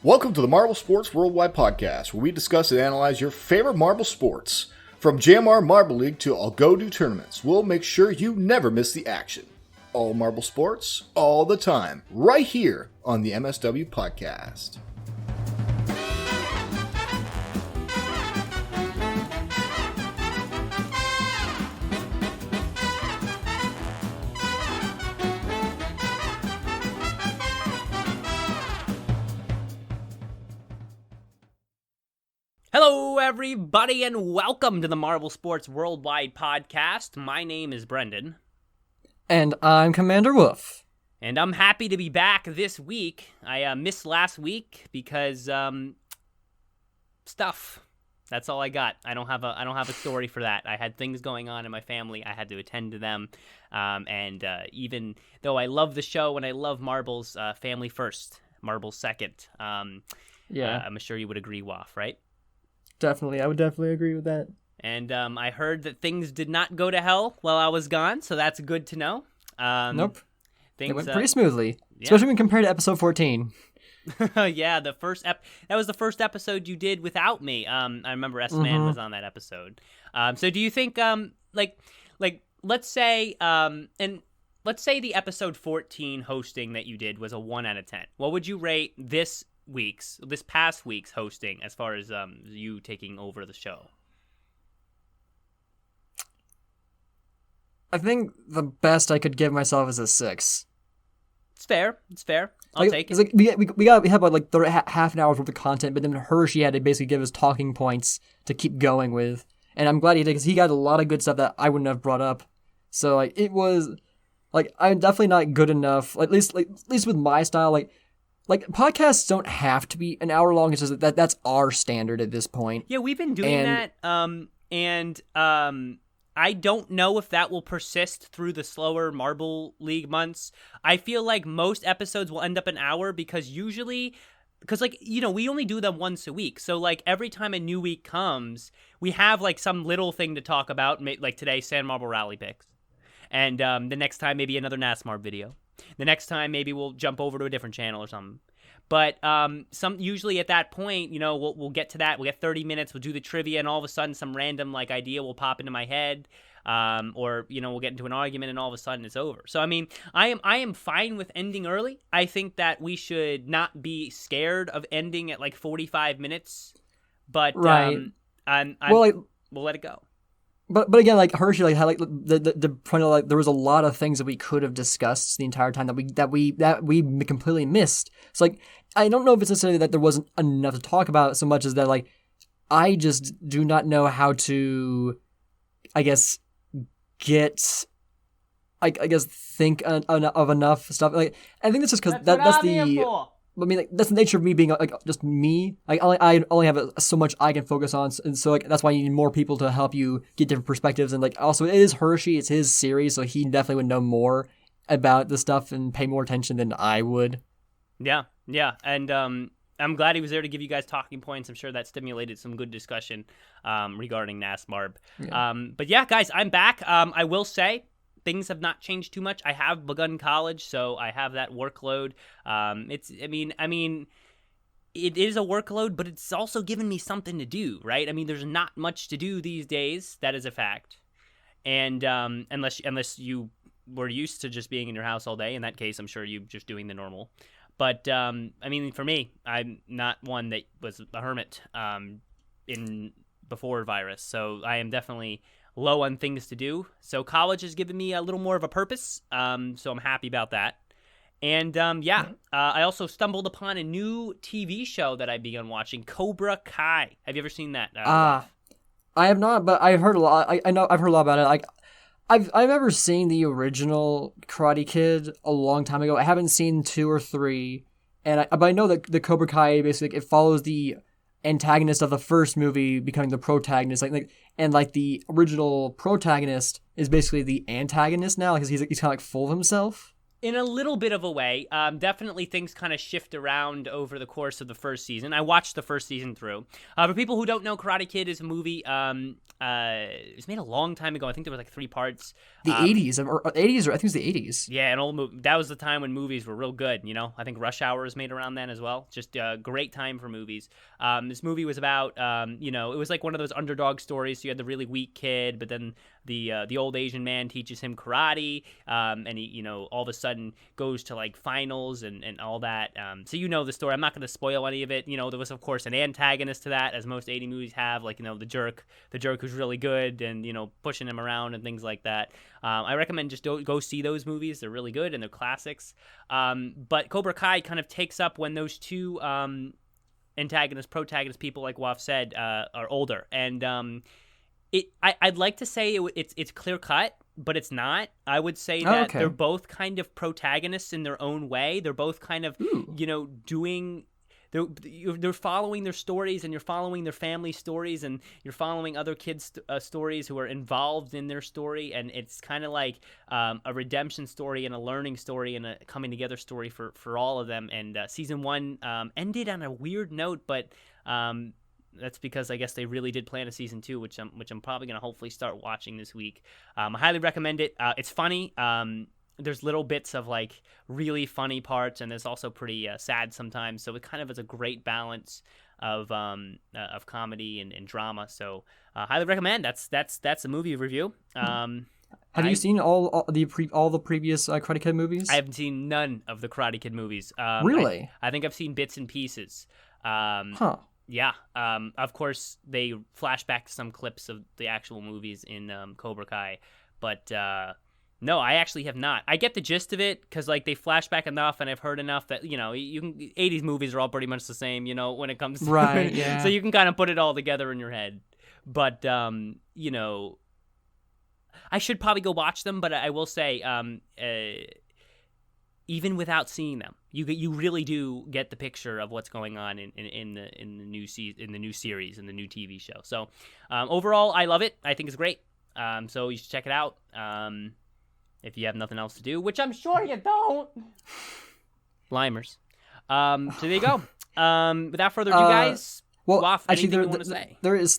Welcome to the Marble Sports Worldwide Podcast, where we discuss and analyze your favorite marble sports. From JMR Marble League to I'll Go Do tournaments, we'll make sure you never miss the action. All marble sports, all the time, right here on the MSW Podcast. Hello, everybody, and welcome to the Marble Sports Worldwide Podcast. My name is Brendan. And I'm Commander Wof. And I'm happy to be back this week. I missed last week because, stuff. That's all I got. I don't have a story for that. I had things going on in my family. I had to attend to them. And even though I love the show and I love marbles, family first, marbles second. I'm sure you would agree, Wof, right? Definitely. I would definitely agree with that. And I heard that things did not go to hell while I was gone, so that's good to know. Nope. Things it went pretty smoothly, yeah. especially when compared to episode 14. Yeah, that was the first episode you did without me. I remember S-Man was on that episode. So do you think, let's say the episode 14 hosting that you did was a 1 out of 10. What would you rate this past week's hosting as far as you taking over the show? I think the best I could give myself is a 6. It's fair. I'll take it. Like we had about like half an hour's worth of content, but then Hershey had to basically give us talking points to keep going with. And I'm glad he did, because he got a lot of good stuff that I wouldn't have brought up. So like it was like, I'm definitely not good enough, at least with my style. Like podcasts don't have to be an hour long. It's just that's our standard at this point. Yeah, we've been doing that. I don't know if that will persist through the slower Marble League months. I feel like most episodes will end up an hour because we only do them once a week. So like every time a new week comes, we have like some little thing to talk about. Like today, Sand Marble Rally picks. And the next time, maybe another NASMARB video. The next time, maybe we'll jump over to a different channel or something. But usually at that point, we'll get to that. We'll get 30 minutes. We'll do the trivia, and all of a sudden, some random like idea will pop into my head, or we'll get into an argument, and all of a sudden, it's over. So I mean, I am fine with ending early. I think that we should not be scared of ending at like 45 minutes. But right. We'll let it go. But again, like Hershey, like had like the point of like there was a lot of things that we could have discussed the entire time that we completely missed. So like I don't know if it's necessarily that there wasn't enough to talk about so much as that like I just do not know how to, I guess, think of enough stuff. Like I think that's just because that's the. I mean, like, that's the nature of me being like just me. Like I only have so much I can focus on, and so like that's why you need more people to help you get different perspectives. And like also, it is Hershey; it's his series, so he definitely would know more about the stuff and pay more attention than I would. Yeah, and I'm glad he was there to give you guys talking points. I'm sure that stimulated some good discussion regarding NASMARB. Yeah. But yeah, guys, I'm back. I will say, things have not changed too much. I have begun college, so I have that workload. It is a workload, but it's also given me something to do, right? I mean, there's not much to do these days. That is a fact. And unless you were used to just being in your house all day, in that case, I'm sure you're just doing the normal. But for me, I'm not one that was a hermit before virus, so I am definitely low on things to do. So college has given me a little more of a purpose, so I'm happy about that. And I also stumbled upon a new TV show that I began watching, Cobra Kai. Have you ever seen that? I have not, but I've heard a lot. I know I've heard a lot about it. Like I've ever seen the original Karate Kid a long time ago. I haven't seen 2 or 3, but I know that the Cobra Kai basically it follows the antagonist of the first movie becoming the protagonist, and the original protagonist is basically the antagonist now because he's kind of like full of himself. In a little bit of a way. Definitely things kind of shift around over the course of the first season. I watched the first season through. For people who don't know, Karate Kid is a movie. It was made a long time ago. I think there was like 3 parts. The 80s, or 80s, or I think it was the 80s. Yeah, an old movie. That was the time when movies were real good, you know? I think Rush Hour was made around then as well. Just a great time for movies. This movie was about, it was like one of those underdog stories. So you had the really weak kid, but then the old Asian man teaches him karate, and he, all of a sudden goes to like finals and all that. So the story. I'm not going to spoil any of it. There was of course an antagonist to that, as most 80 movies have, like the jerk who's really good and pushing him around and things like that. I recommend just go see those movies. They're really good and they're classics. But Cobra Kai kind of takes up when those two protagonist people, like Wof said, are older, and I'd like to say it's clear cut, but it's not. I would say that they're both kind of protagonists in their own way. They're both kind of doing. They're following their stories, and you're following their family stories, and you're following other kids' stories who are involved in their story, and it's kind of like a redemption story and a learning story and a coming together story for all of them. And season 1 ended on a weird note, but that's because I guess they really did plan a season 2, which I'm probably gonna hopefully start watching this week. I highly recommend it. It's funny. There's little bits of like really funny parts, and there's also pretty sad sometimes. So it kind of is a great balance of comedy and drama. So highly recommend. That's a movie review. Have you seen all the previous Karate Kid movies? I haven't seen none of the Karate Kid movies. Really? I think I've seen bits and pieces. Yeah. Of course, they flash back to some clips of the actual movies in Cobra Kai, but no, I actually have not. I get the gist of it because like they flash back enough, and I've heard enough that you can 80s movies are all pretty much the same, when it comes to right. Yeah. So you can kind of put it all together in your head. But I should probably go watch them. But I will say, even without seeing them, you really do get the picture of what's going on in the new series, in the new TV show. So overall, I love it. I think it's great. So you should check it out. If you have nothing else to do, which I'm sure you don't. Limers. So there you go. Without further ado, guys. Well, Wof, actually, you want to say? there is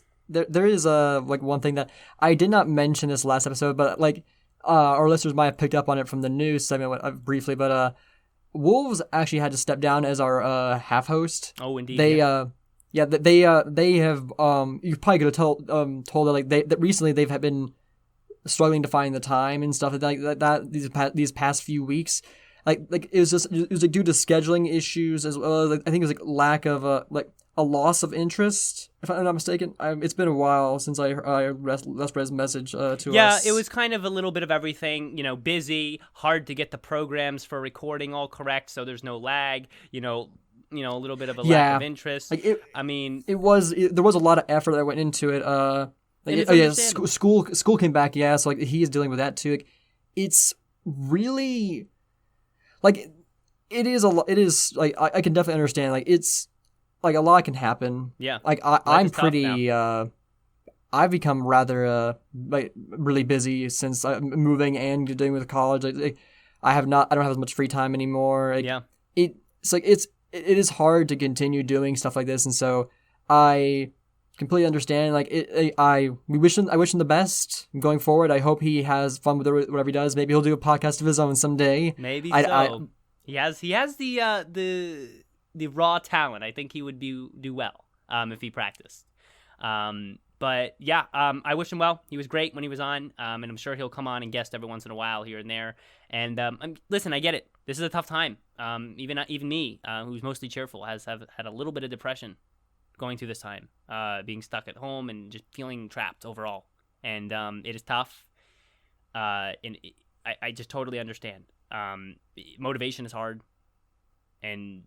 like one thing that I did not mention this last episode, but like our listeners might have picked up on it from the news segment briefly. But Wolves actually had to step down as our half host. Oh, indeed. They have. You probably could have told that like that recently they've been struggling to find the time and stuff like that these past few weeks. Like it was like due to scheduling issues as well as, like, I think it was like lack of like a loss of interest, if I'm not mistaken. It's been a while since I read message to us. Yeah, it was kind of a little bit of everything, busy, hard to get the programs for recording all correct so there's no lag, a little bit of a lack of interest. Like there was a lot of effort that went into it. School came back, so like he is dealing with that too. Like, it's really like it is like I can definitely understand, like it's like a lot can happen. Yeah. Like I'm pretty I've become rather like really busy since moving and dealing with college. Like, I don't have as much free time anymore. Like, yeah. It's like it is hard to continue doing stuff like this, and so I completely understand. Like I wish him the best going forward. I hope he has fun with whatever he does. Maybe he'll do a podcast of his own someday. Maybe so. He has the raw talent. I think he would do well if he practiced. But yeah, I wish him well. He was great when he was on, and I'm sure he'll come on and guest every once in a while here and there. And listen, I get it. This is a tough time. Even me, who's mostly cheerful, have had a little bit of depression going through this time, being stuck at home and just feeling trapped overall. And it is tough. And I just totally understand. Motivation is hard. And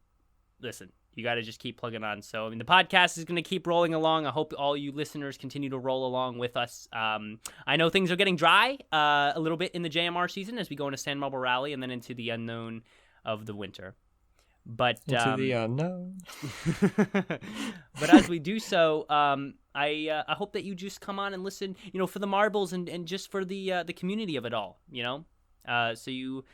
listen, you got to just keep plugging on. So, the podcast is going to keep rolling along. I hope all you listeners continue to roll along with us. I know things are getting dry a little bit in the JMR season as we go into San Marble Rally and then into the unknown of the winter. But into the unknown. But as we do so, I hope that you just come on and listen, for the marbles and just for the community of it all, so you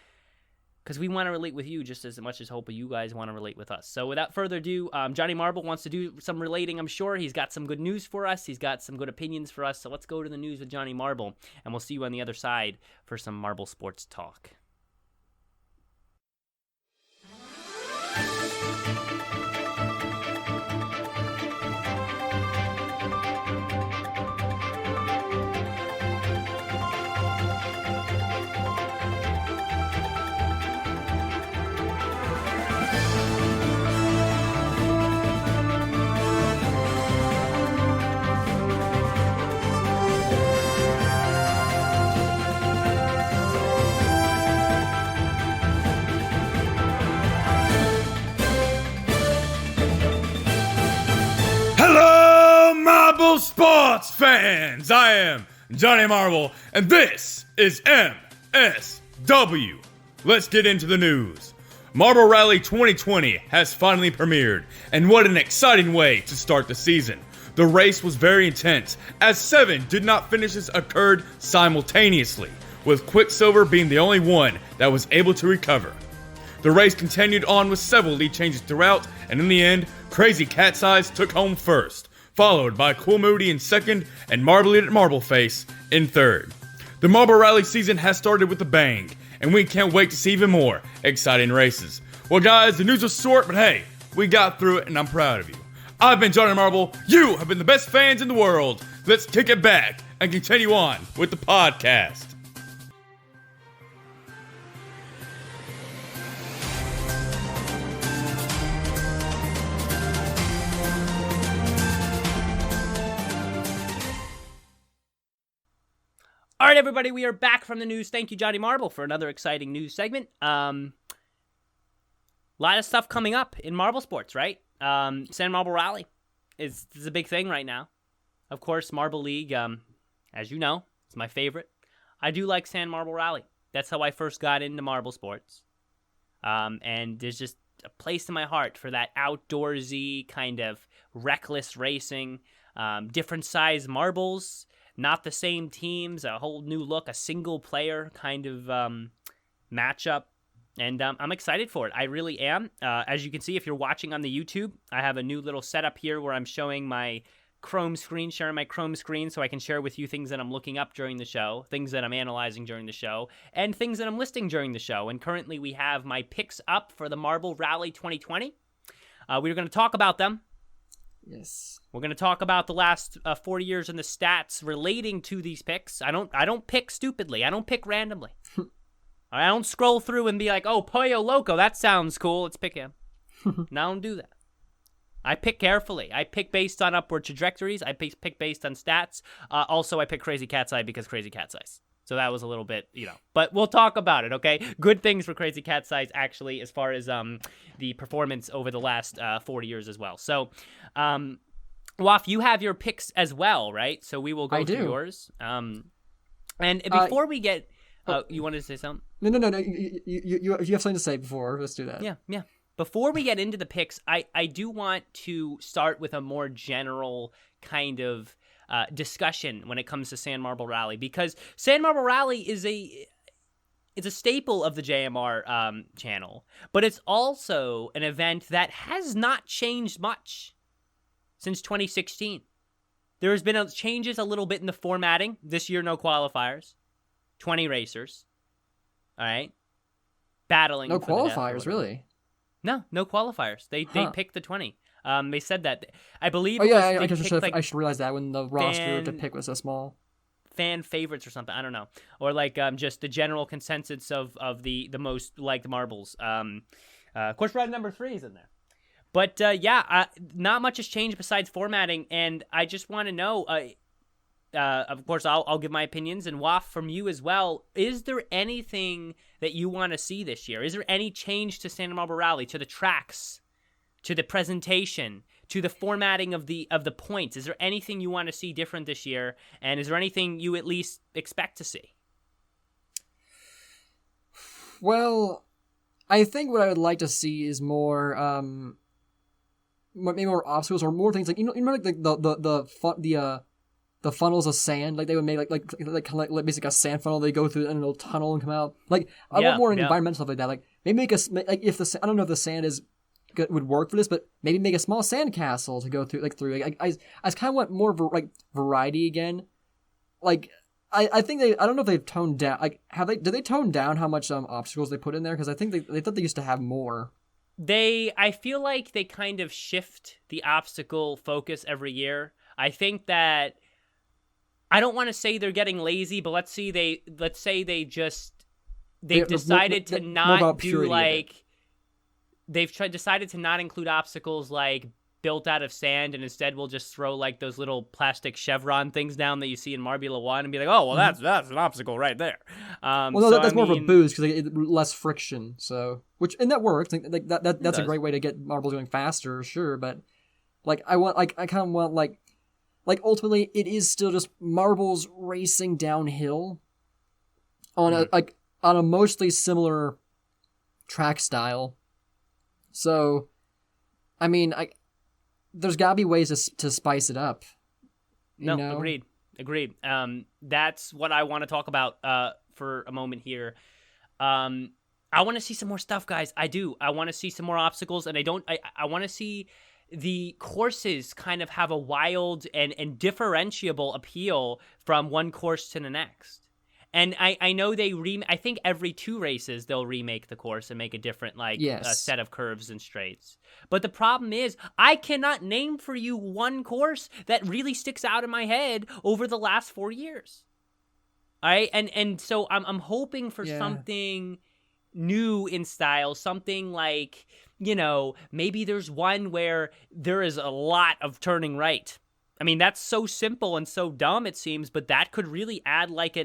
because we want to relate with you just as much as hope you guys want to relate with us. So without further ado, Johnny Marble wants to do some relating, I'm sure. He's got some good news for us. He's got some good opinions for us. So let's go to the news with Johnny Marble, and we'll see you on the other side for some Marble sports talk. Hello, Marble sports fans! I am Johnny Marble, and this is MSW. Let's get into the news. Marble Rally 2020 has finally premiered, and what an exciting way to start the season. The race was very intense, as 7 did not finishes occurred simultaneously, with Quicksilver being the only one that was able to recover. The race continued on with several lead changes throughout, and in the end, Crazy Cat's Eyes took home first, followed by Cool Moody in second and Marbleate Marbleface in third. The Marble Rally season has started with a bang, and we can't wait to see even more exciting races. Well guys, the news was short, but hey, we got through it and I'm proud of you. I've been Johnny Marble, you have been the best fans in the world. Let's kick it back and continue on with the podcast. All right, everybody, we are back from the news. Thank you, Johnny Marble, for another exciting news segment. Lot of stuff coming up in Marble sports, right? Sand Marble Rally is a big thing right now. Of course, Marble League, as you know, it's my favorite. I do like Sand Marble Rally. That's how I first got into Marble sports. And there's just a place in my heart for that outdoorsy kind of reckless racing, different size marbles. Not the same teams, a whole new look, a single player kind of matchup. And I'm excited for it. I really am. As you can see, if you're watching on the YouTube, I have a new little setup here where I'm showing my Chrome screen, sharing my Chrome screen so I can share with you things that I'm looking up during the show, things that I'm analyzing during the show, and things that I'm listing during the show. And currently we have my picks up for the Marble Rally 2020. We're going to talk about them. Yes. We're going to talk about the last 40 years and the stats relating to these picks. I don't pick stupidly. I don't pick randomly. I don't scroll through and be like, oh, Pollo Loco, that sounds cool. Let's pick him. No, I don't do that. I pick carefully. I pick based on upward trajectories. I pick based on stats. Also, I pick Crazy Cat's Eye because Crazy Cat's Eyes. So that was a little bit, but we'll talk about it, okay? Good things for Crazy Cat's Eyes, actually, as far as the performance over the last 40 years as well. So, Wof, you have your picks as well, right? So we will go through yours. And before we get... you wanted to say something? No. You have something to say before. Let's do that. Yeah. Before we get into the picks, I do want to start with a more general kind of discussion when it comes to Sand Marble Rally, because Sand Marble Rally is it's a staple of the JMR channel, but it's also an event that has not changed much since 2016. There has been changes a little bit in the formatting. This year, no qualifiers, 20 racers. All right, battling. No qualifiers, really. No qualifiers. They picked the 20. They said that. I believe. Oh yeah, I should realize that when the roster to pick was so small. Fan favorites or something. I don't know, or like just the general consensus of the most liked marbles. Of course, red number 3 is in there. But not much has changed besides formatting, and I just want to know. Of course, I'll give my opinions, and Wof, from you as well. Is there anything that you want to see this year? Is there any change to Sand Marble Rally, to the tracks, to the presentation, to the formatting of the points? Is there anything you want to see different this year, and is there anything you at least expect to see? Well, I think what I would like to see is more, maybe more obstacles or more things like the funnels of sand, like they would make like basically a sand funnel. They go through a little tunnel and come out. Like I want more environmental stuff like that. Like maybe make like if I don't know if the sand is good, would work for this, but maybe make a small sand castle to go through. I kind of want more variety again. Like I think I don't know if they've toned down. Like did they tone down how much obstacles they put in there? Because I think they thought they used to have more. I feel like they kind of shift the obstacle focus every year. I think that I don't want to say they're getting lazy, but let's say they've decided to not do like decided to not include obstacles like built out of sand, and instead we'll just throw like those little plastic chevron things down that you see in Marbula 1 and be like, oh, well, that's an obstacle right there. That's more of a boost because less friction. So, and that works. Like that's a great way to get marbles going faster, sure. But like I kind of want like ultimately it is still just marbles racing downhill on a mostly similar track style. So, I mean, there's got to be ways to spice it up. You know? Agreed. That's what I want to talk about for a moment here. I want to see some more stuff, guys. I do. I want to see some more obstacles, and I want to see the courses kind of have a wild and differentiable appeal from one course to the next. And I know I think every 2 races they'll remake the course and make a different set of curves and straights. But the problem is I cannot name for you one course that really sticks out in my head over the last 4 years. All right, and so I'm hoping for something new in style, something like, maybe there's one where there is a lot of turning right. I mean, that's so simple and so dumb, it seems, but that could really add like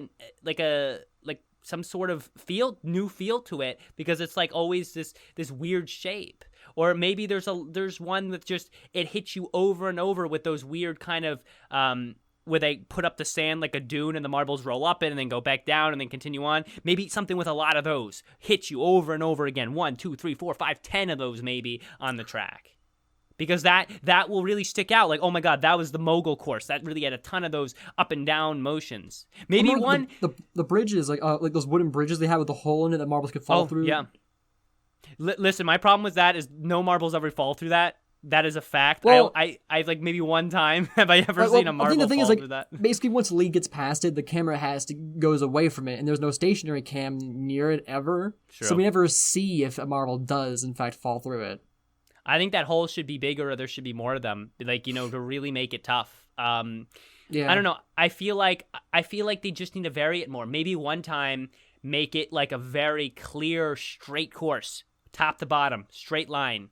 some sort of new feel to it, because it's like always this weird shape. Or maybe there's one that just it hits you over and over with those weird kind of where they put up the sand like a dune and the marbles roll up it and then go back down and then continue on. Maybe something with a lot of those hits you over and over again. 1, 2, 3, 4, 5, 10 of those maybe on the track. Because that will really stick out. Like, oh my God, that was the mogul course. That really had a ton of those up and down motions. Maybe the bridges, like those wooden bridges they had with the hole in it that marbles could fall through. Yeah. Listen, my problem with that is no marbles ever fall through that. That is a fact. Well, I like maybe one time have I ever seen a marble fall through that. Basically, once the lead gets past it, the camera goes away from it, and there's no stationary cam near it ever. True. So we never see if a marble does in fact fall through it. I think that hole should be bigger, or there should be more of them, to really make it tough. I don't know. I feel like they just need to vary it more. Maybe one time make it like a very clear, straight course, top to bottom, straight line.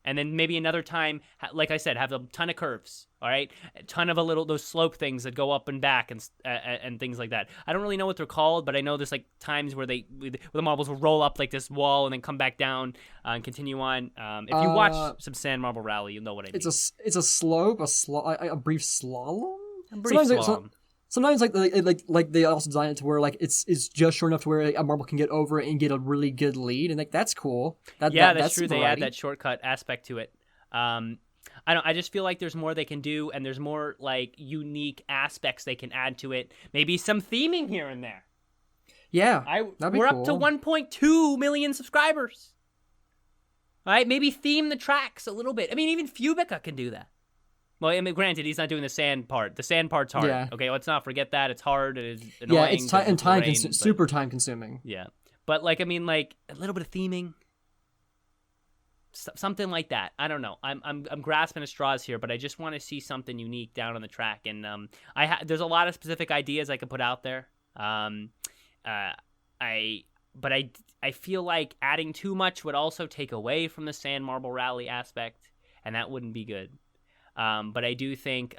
And then maybe another time, like I said, have a ton of curves, all right? A ton of those slope things that go up and back and things like that. I don't really know what they're called, but I know there's like times where the marbles will roll up like this wall and then come back down and continue on. If you watch some Sand Marble Rally, you'll know what I mean. It's a slope, a brief slalom. Sometimes like they also design it to where like it's just short enough to where a marble can get over it and get a really good lead, and like that's cool. That's true. They add that shortcut aspect to it. I just feel like there's more they can do, and there's more like unique aspects they can add to it. Maybe some theming here and there. Yeah, we're up to 1.2 million subscribers. All right, maybe theme the tracks a little bit. I mean, even Fubica can do that. Well, I mean, granted, he's not doing the sand part. The sand part's hard. Yeah. Okay, let's not forget that. It's hard. It is annoying. Yeah, it's super time consuming. Yeah. But, a little bit of theming. Something like that. I don't know. I'm grasping at straws here, but I just want to see something unique down on the track. And there's a lot of specific ideas I could put out there. I feel like adding too much would also take away from the Sand Marble Rally aspect, and that wouldn't be good. But I do think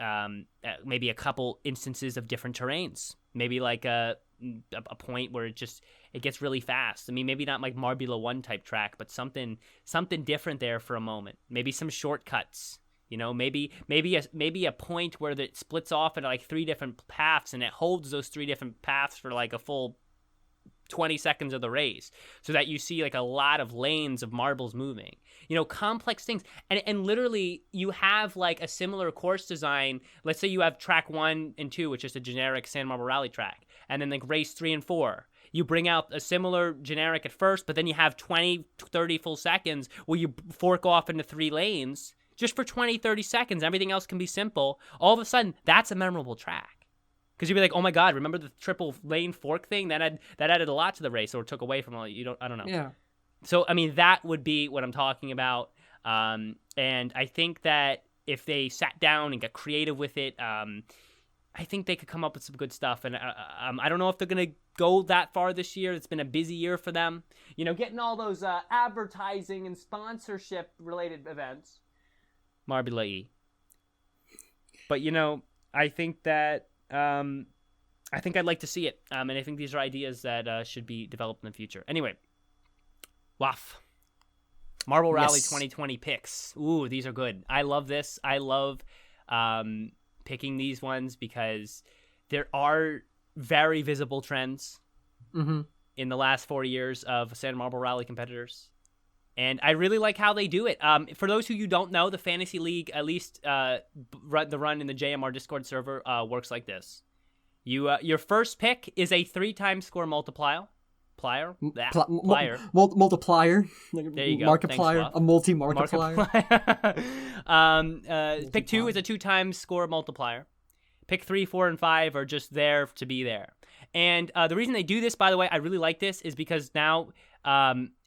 maybe a couple instances of different terrains. Maybe like a point where it gets really fast. I mean, maybe not like Marbula 1 type track, but something different there for a moment. Maybe some shortcuts. Maybe a point where it splits off into like 3 different paths, and it holds those 3 different paths for like a full 20 seconds of the race, so that you see like a lot of lanes of marbles moving, complex things. And literally you have like a similar course design. Let's say you have track 1 and 2, which is a generic Sand Marble Rally track, and then like race 3 and 4. you bring out a similar generic at first, but then you have 20, 30 full seconds where you fork off into 3 lanes just for 20, 30 seconds. Everything else can be simple. All of a sudden, that's a memorable track. Because you'd be like, oh my God, remember the triple lane fork thing? That added a lot to the race, or took away from all. I don't know. Yeah. So, I mean, that would be what I'm talking about. And I think that if they sat down and got creative with it, I think they could come up with some good stuff. And I don't know if they're going to go that far this year. It's been a busy year for them. Getting all those advertising and sponsorship-related events. Marbula-y. But, I think that I think I'd like to see it. And I think these are ideas that should be developed in the future. Anyway, Wof. Marble Rally 2020 picks. Ooh, these are good. I love this. I love picking these ones because there are very visible trends in the last 4 years of Santa Marble Rally competitors. And I really like how they do it. For those who you don't know, the Fantasy League, at least the run in the JMR Discord server, works like this. Your first pick is a 3-time score multiplier. Multiplier. There you go. Markiplier. Thanks, a multi-markiplier. Pick 2 is a 2-time score multiplier. Pick 3, 4, and 5 are just there to be there. And the reason they do this, by the way, I really like this, is because now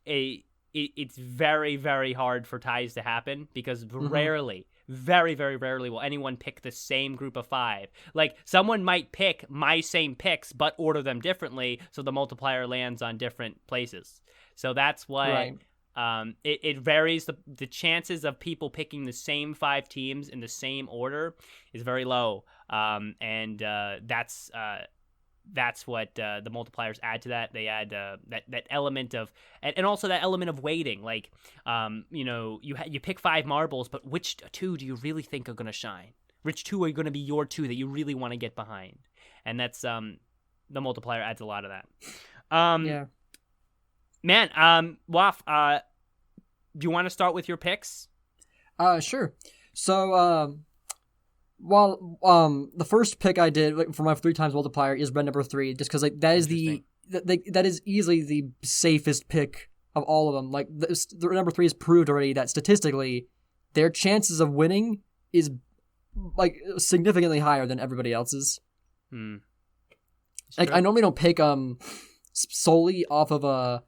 it's very, very hard for ties to happen because rarely, very, very rarely will anyone pick the same group of 5. Like, someone might pick my same picks but order them differently so the multiplier lands on different places. So that's why it varies. The chances of people picking the same 5 teams in the same order is very low. And that's what the multipliers add to that. They add that element of, and also that element of weighting. Like, you pick 5 marbles, but which 2 do you really think are going to shine? Which 2 are going to be your 2 that you really want to get behind? And that's the multiplier adds a lot of that. Man, Wof, do you want to start with your picks? Sure. So, well, the first pick I did for my 3 times multiplier is red number 3, just because that is that is easily the safest pick of all of them. Like, the number 3 has proved already that statistically, their chances of winning is like significantly higher than everybody else's. Like, I normally don't pick solely off of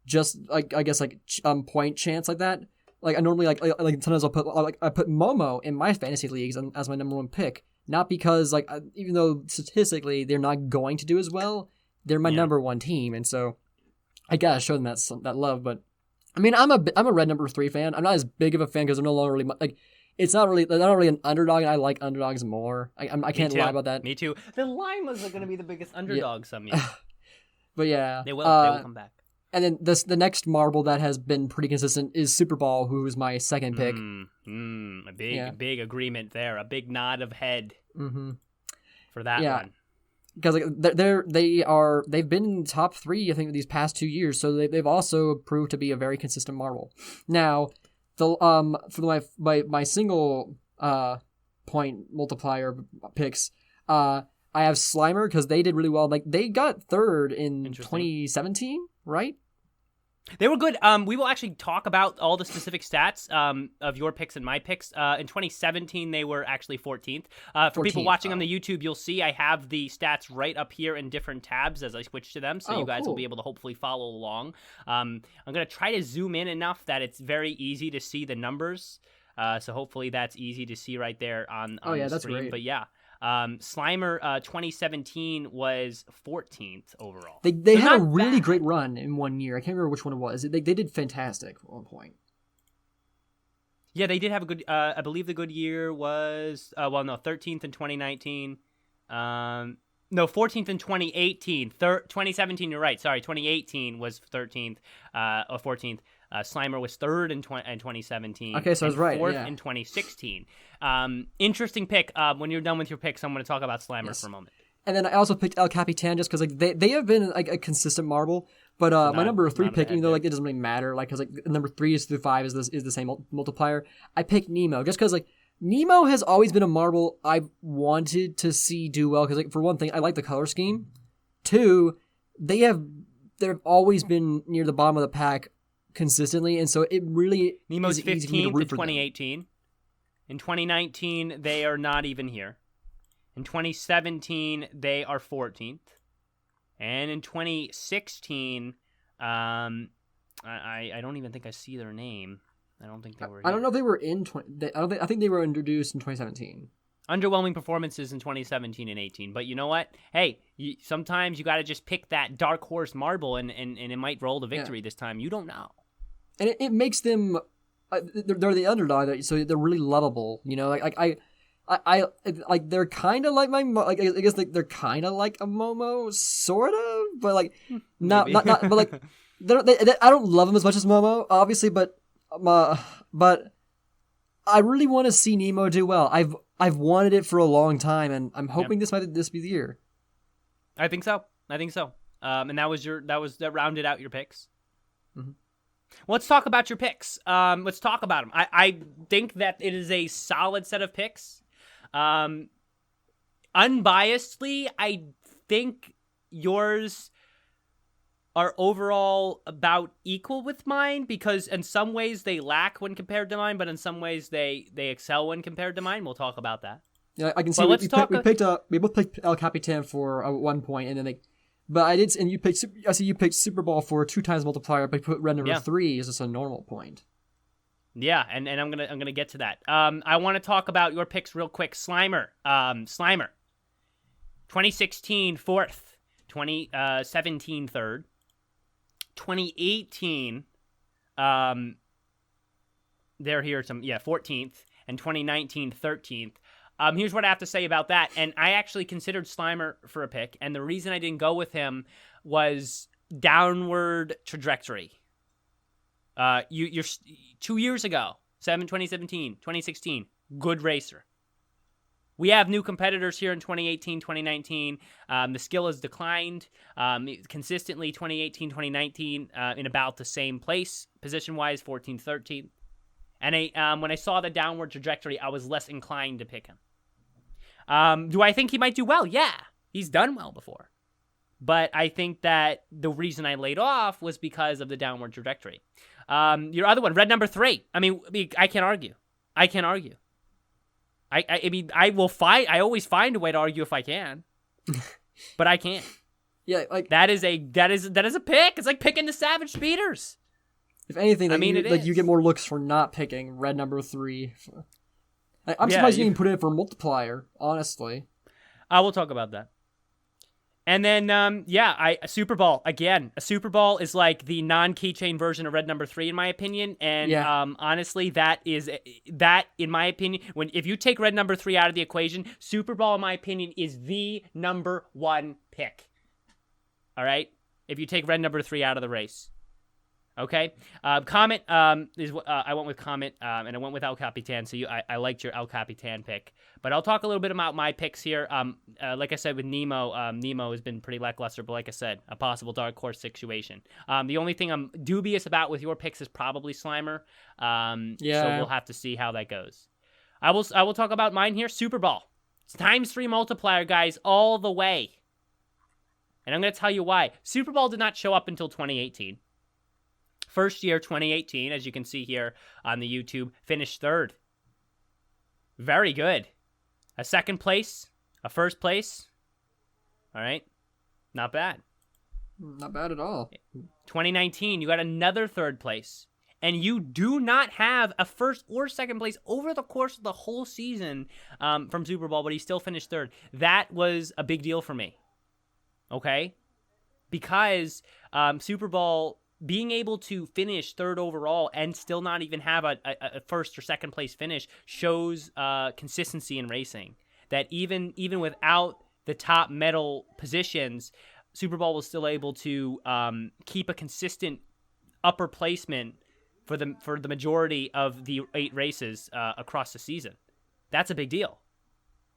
just like, I guess, like point chance like that. Like, I normally like sometimes I put Momo in my fantasy leagues as my number 1 pick, not because even though statistically they're not going to do as well, they're my number 1 team, and so I gotta show them that love. But I mean, I'm a red number 3 fan. I'm not as big of a fan because I'm no longer really like. It's not really an underdog, and I like underdogs more. I can't lie about that. Me too. The Limas are going to be the biggest underdogs some years. But yeah, they will come back. And then the next marble that has been pretty consistent is Super Ball, who is my second pick. A big agreement there. A big nod of head for that one. Because they've been in top 3, I think, these past 2 years, so they've also proved to be a very consistent marble. Now, for my single point multiplier picks, I have Slimer because they did really well. Like, they got 3rd in 2017. Right? They were good. We will actually talk about all the specific stats of your picks and my picks. In 2017, they were actually 14th. For people watching on the YouTube, you'll see I have the stats right up here in different tabs as I switch to them, so you guys will be able to hopefully follow along. I'm going to try to zoom in enough that it's very easy to see the numbers. So hopefully that's easy to see right there on the that's screen. great. But yeah. Slimer 2017 was 14th overall. They had a really great run in 1 year. I can't remember which one it was. They did fantastic at one point. Yeah, they did have a good. I believe the good year was 13th in 2019. No, 14th in 2018. 2017. You're right. Sorry, 2018 was 13th or 14th. Slimer was 3rd in 2017. Okay, so I was right. 4th in 2016. Interesting pick. When you're done with your picks, I'm going to talk about Slimer for a moment. And then I also picked El Capitan just because they have been a consistent marble. But my number 3 pick, even though it doesn't really matter, because number 3 through 5 is the same multiplier. I picked Nemo just because Nemo has always been a marble I've wanted to see do well because for one thing, I like the color scheme. 2, they've always been near the bottom of the pack consistently, and so it really Nemo's is easy for me to 15th root in for them. 2018. In 2019, they are not even here. In 2017, they are 14th. And in 2016, I don't even think I see their name. I don't think they were here. I don't know if they were in I think they were introduced in 2017. Underwhelming performances in 2017 and 18. But you know what? Hey, sometimes you got to just pick that dark horse marble, and it might roll to victory this time. You don't know. And it makes them they're the underdog, so they're really lovable. You know, I they're kind of like I guess like they're kind of like a Momo, sort of, but like not but like I don't love them as much as Momo, obviously, but I really want to see Nemo do well. I've wanted it for a long time, and I'm hoping this be the year. I think so. And that rounded out your picks. Mm-hmm. Let's talk about your picks. Let's talk about them. I think that it is a solid set of picks. Unbiasedly, I think yours are overall about equal with mine, because in some ways they lack when compared to mine, but in some ways they excel when compared to mine. We'll talk about that. Yeah, I can see. We both picked El Capitan for 1 point, and then but I did, and you picked. I see you picked Super Bowl for 2 times multiplier, but you put red number 3 as just a normal point. Yeah, and I'm gonna get to that. I want to talk about your picks real quick. Slimer, 2016 4th, 2017 3rd, 2018. They're here 14th, and 2019 13th. Here's what I have to say about that. And I actually considered Slimer for a pick, and the reason I didn't go with him was downward trajectory. You're 2 years ago, 2017, 2016, good racer. We have new competitors here in 2018, 2019. The skill has declined consistently 2018, 2019 in about the same place, position-wise, 14th, 13th. And when I saw the downward trajectory, I was less inclined to pick him. Do I think he might do well? Yeah, he's done well before. But I think that the reason I laid off was because of the downward trajectory. Your other one, red number 3. I mean, I can't argue. I mean, I always find a way to argue if I can, but I can't. Yeah, like that is a pick. It's like picking the Savage Speeders. If anything, you get more looks for not picking red number 3. I'm surprised you didn't put it for multiplier, honestly. We'll talk about that. And then, Super Bowl. Again, a Super Bowl is like the non-keychain version of red number 3, in my opinion. And honestly, that, in my opinion, if you take red number 3 out of the equation, Super Bowl, in my opinion, is the number 1 pick. All right? If you take red number 3 out of the race. Okay? Comet is I went with Comet, and I went with El Capitan, so I liked your El Capitan pick. But I'll talk a little bit about my picks here. Like I said with Nemo, Nemo has been pretty lackluster, but like I said, a possible dark horse situation. The only thing I'm dubious about with your picks is probably Slimer. So we'll have to see how that goes. I will talk about mine here. Super Bowl. It's ×3 multiplier, guys, all the way. And I'm going to tell you why. Super Bowl did not show up until 2018. First year, 2018, as you can see here on the YouTube, finished 3rd. Very good. A 2nd place, a 1st place. All right. Not bad. Not bad at all. 2019, you got another 3rd place. And you do not have a 1st or 2nd place over the course of the whole season from Super Bowl, but he still finished 3rd. That was a big deal for me. Okay? Because Super Bowl, being able to finish 3rd overall and still not even have a 1st or 2nd place finish shows consistency in racing. That even without the top medal positions, Super Bowl was still able to keep a consistent upper placement for the majority of the 8 races across the season. That's a big deal.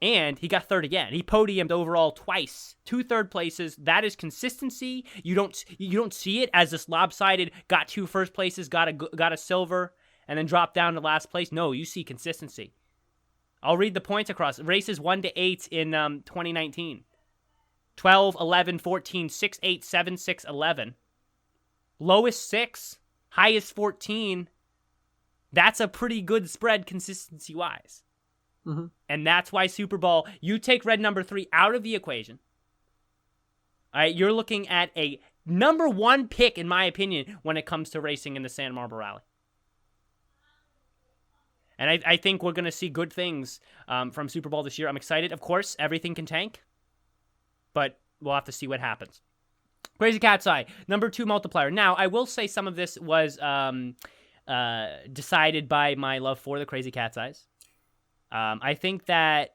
And he got 3rd again. He podiumed overall twice. 2 3rd places. That is consistency. You don't see it as this lopsided, got 2 1st places, got a silver, and then dropped down to last place. No, you see consistency. I'll read the points across. Races 1 to 8 in 2019. 12, 11, 14, 6, 8, 7, 6, 11. Lowest 6, highest 14. That's a pretty good spread consistency-wise. Mm-hmm. And that's why Super Bowl, you take red number 3 out of the equation. All right, you're looking at a number 1 pick, in my opinion, when it comes to racing in the Santa Barbara Rally. And I think we're going to see good things from Super Bowl this year. I'm excited. Of course, everything can tank, but we'll have to see what happens. Crazy Cat's Eye, number 2 multiplier. Now, I will say some of this was decided by my love for the Crazy Cat's Eyes. I think that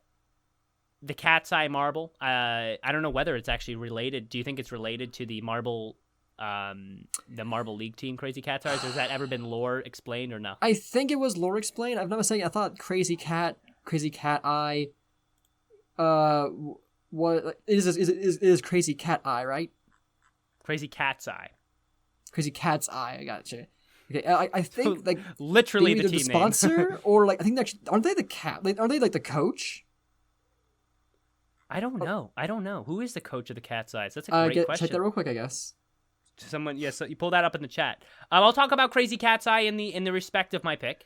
the Cat's Eye marble, I don't know whether it's actually related. Do you think it's related to the marble league team, Crazy Cat's Eyes? Or has that ever been lore explained or no? I think it was lore explained. I've never saying. I thought Crazy Cat Eye. What is Crazy Cat Eye, right? Crazy Cat's Eye. Crazy Cat's Eye. I gotcha. Okay, I think like literally the team sponsor name. or like I think actually aren't they the cat? Like, are they like the coach? I don't know. Who is the coach of the Cat's Eyes? That's a great question. Check that real quick, I guess. Someone, yes, so you pull that up in the chat. I'll talk about Crazy Cat's Eye in the respect of my pick.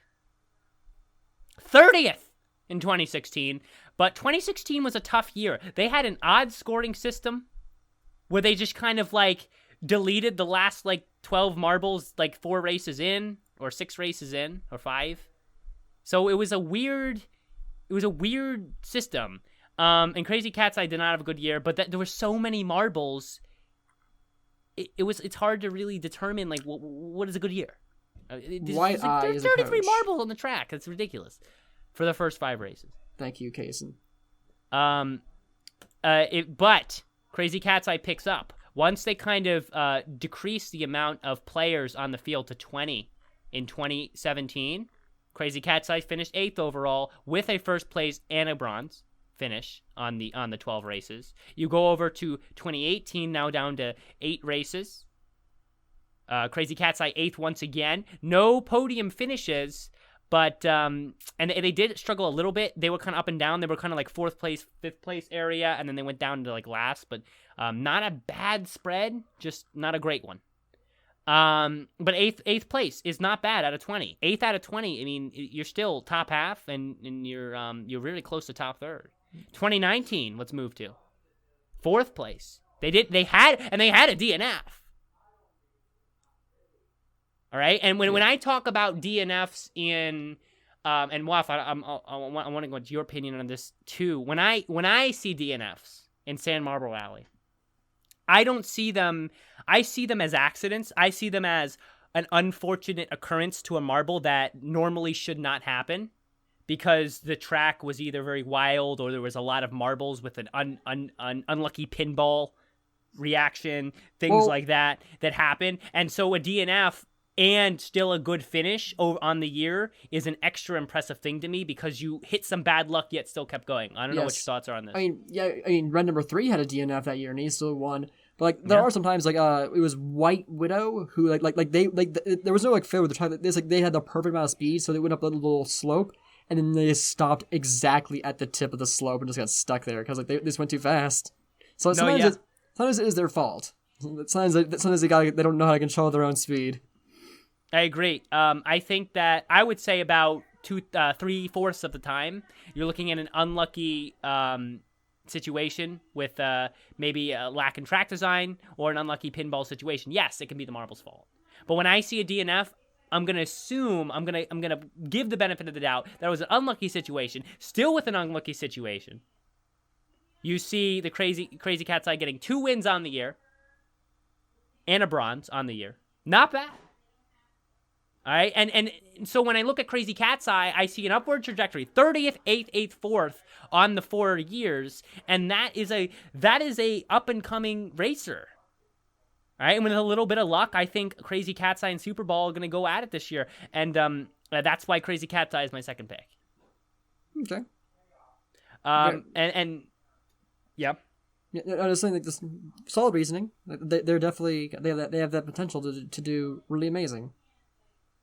30th in 2016, but 2016 was a tough year. They had an odd scoring system where they just kind of like deleted the last like 12 marbles like 4 races in or 6 races in or 5. So it was a weird system. And Crazy Cat's Eye did not have a good year, but there were so many marbles. It's hard to really determine like what is a good year. White Eye is 33 marbles on the track. That's ridiculous for the first 5 races. Thank you, Kaysen. But Crazy Cat's Eye picks up once they kind of decrease the amount of players on the field to 20 in 2017. Crazy Cat's Eye finished 8th overall with a first place and a bronze finish on the 12 races. You go over to 2018, now down to 8 races. Crazy Cat's Eye 8th once again. No podium finishes, but and they did struggle a little bit. They were kind of up and down. They were kind of like 4th place, 5th place area, and then they went down to like last, but not a bad spread, just not a great one. But 8th place is not bad out of 20. 8th out of 20, I mean, you're still top half, and you're really close to top third. 2019, let's move to 4th place. They had a DNF. All right, and when I talk about DNFs in and Wof, I want to go into your opinion on this too. When I see DNFs in Santa Barbara Rally, I don't see them. I see them as accidents. I see them as an unfortunate occurrence to a marble that normally should not happen, because the track was either very wild or there was a lot of marbles with an unlucky pinball reaction, things like that happen. And so a DNF and still a good finish on the year is an extra impressive thing to me, because you hit some bad luck yet still kept going. I don't know what your thoughts are on this. I mean, red number 3 had a DNF that year and he still won. But like there are sometimes like it was White Widow who there was no like failure with the track. They had the perfect amount of speed, so they went up a little slope, and then they just stopped exactly at the tip of the slope and just got stuck there because like they just went too fast. So sometimes it is their fault. Sometimes they don't know how to control their own speed. I agree. I think that I would say about 3/4 of the time you're looking at an unlucky situation with maybe a lack in track design or an unlucky pinball situation. Yes, it can be the marble's fault. But when I see a DNF, I'm gonna assume I'm gonna give the benefit of the doubt that it was an unlucky situation. Still with an unlucky situation, you see the Crazy Cat's Eye getting 2 wins on the year and a bronze on the year. Not bad. All right, and so when I look at Crazy Cat's Eye, I see an upward trajectory: 30th, 8th, 4th on the 4 years, and that is a up and coming racer. All right, and with a little bit of luck, I think Crazy Cat's Eye and Super Bowl are going to go at it this year, and that's why Crazy Cat's Eye is my second pick. Okay. Yeah, I was saying like this solid reasoning. They're definitely they have that potential to do really amazing.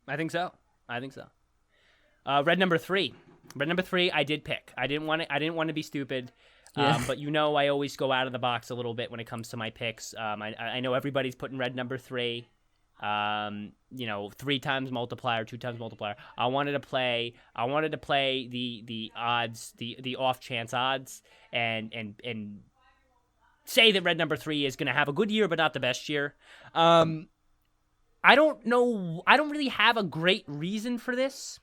I think so. Red number 3. I did pick. I didn't want to be stupid. Yeah. But I always go out of the box a little bit when it comes to my picks. I know everybody's putting red number 3. 3 times multiplier, 2 times multiplier. I wanted to play the odds, the off chance odds, and say that red number 3 is going to have a good year, but not the best year. I don't know. I don't really have a great reason for this.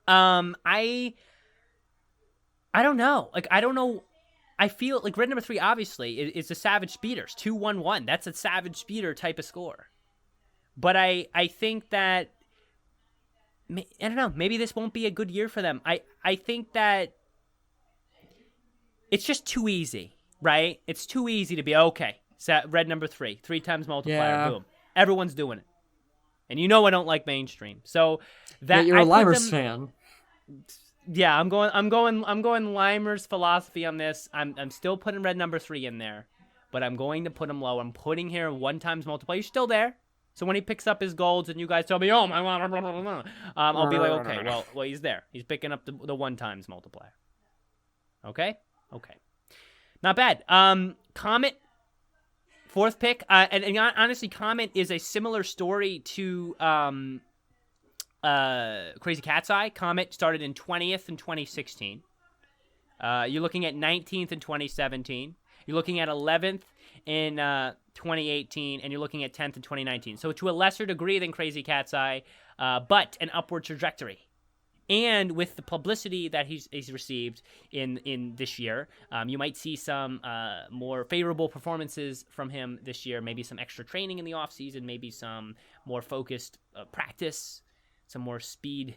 I don't know. I don't know. I feel like red number 3 obviously is a savage speeders 2-1-1. That's a savage speeder type of score. But I think that I don't know. Maybe this won't be a good year for them. I think that it's just too easy, right? It's too easy to be okay. Red number 3 times multiplier, boom. Everyone's doing it, and I don't like mainstream. So that you're a Limers fan. Yeah, I'm going Limers philosophy on this. I'm still putting red number 3 in there, but I'm going to put him low. I'm putting here 1 times multiplier. You're still there. So when he picks up his golds and you guys tell me, oh my God, I'll be like, okay, well he's there. He's picking up the 1 times multiplier. Okay. Not bad. Comet, 4th pick. And honestly, Comet is a similar story to Crazy Cat's Eye. Comet started in 20th in 2016. You're looking at 19th in 2017. You're looking at 11th in 2018, and you're looking at 10th in 2019. So to a lesser degree than Crazy Cat's Eye, but an upward trajectory. And with the publicity that he's received in this year, you might see some more favorable performances from him this year. Maybe some extra training in the offseason, maybe some more focused practice, some more speed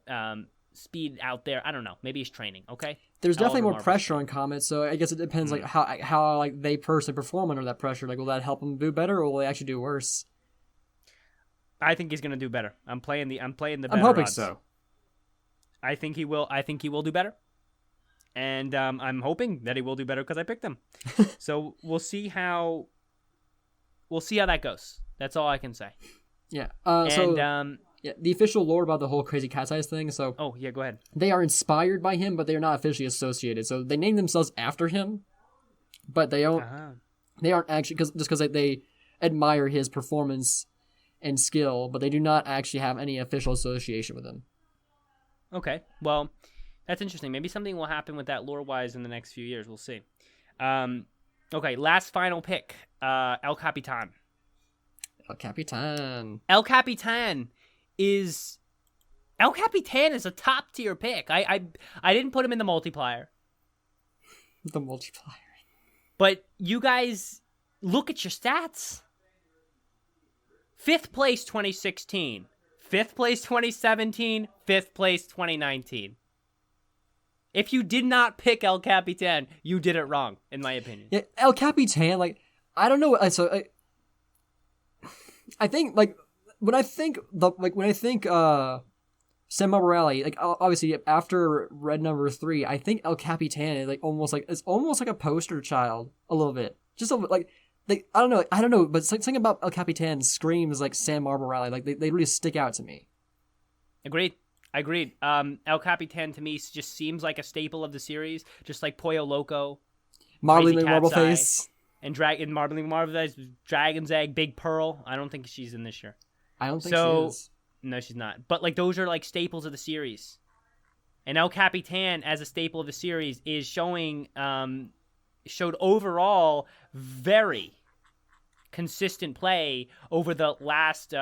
out there. I don't know. Maybe he's training. Okay. There's definitely more pressure on Comet, so I guess it depends like how like they personally perform under that pressure. Like, will that help them do better, or will they actually do worse? I think he's gonna do better. I'm playing the better I'm hoping odds. so. I think he will do better, and I'm hoping that he will do better because I picked him. So we'll see how that goes. That's all I can say. Yeah. Yeah, the official lore about the whole Crazy Cat's Eyes thing. So, oh yeah, go ahead. They are inspired by him, but they are not officially associated. So they name themselves after him, but they don't. They aren't actually because they admire his performance and skill, but they do not actually have any official association with him. Okay, well, that's interesting. Maybe something will happen with that lore-wise in the next few years. We'll see. Okay, last final pick. El Capitan. El Capitan. El Capitan is a top tier pick. I didn't put him in the multiplier. The multiplier. But you guys look at your stats. 5th place 2016, 5th place 2017, 5th place 2019. If you did not pick El Capitan, you did it wrong, in my opinion. Yeah, El Capitan, like, I don't know. So I think like when I think SMR Rally, like obviously after red number 3, I think El Capitan is almost like a poster child a little bit, just a little bit, like I don't know, but something about El Capitan screams like SMR Rally, like they really stick out to me. Agreed. El Capitan to me just seems like a staple of the series, just like Pollo Loco, Marbling Marbleface. And Marbling Marbleface, Dragon's Egg, Big Pearl. I don't think she's in this year. I don't think she is. No, she's not. But like those are like staples of the series. And El Capitan as a staple of the series is showed overall very consistent play over the last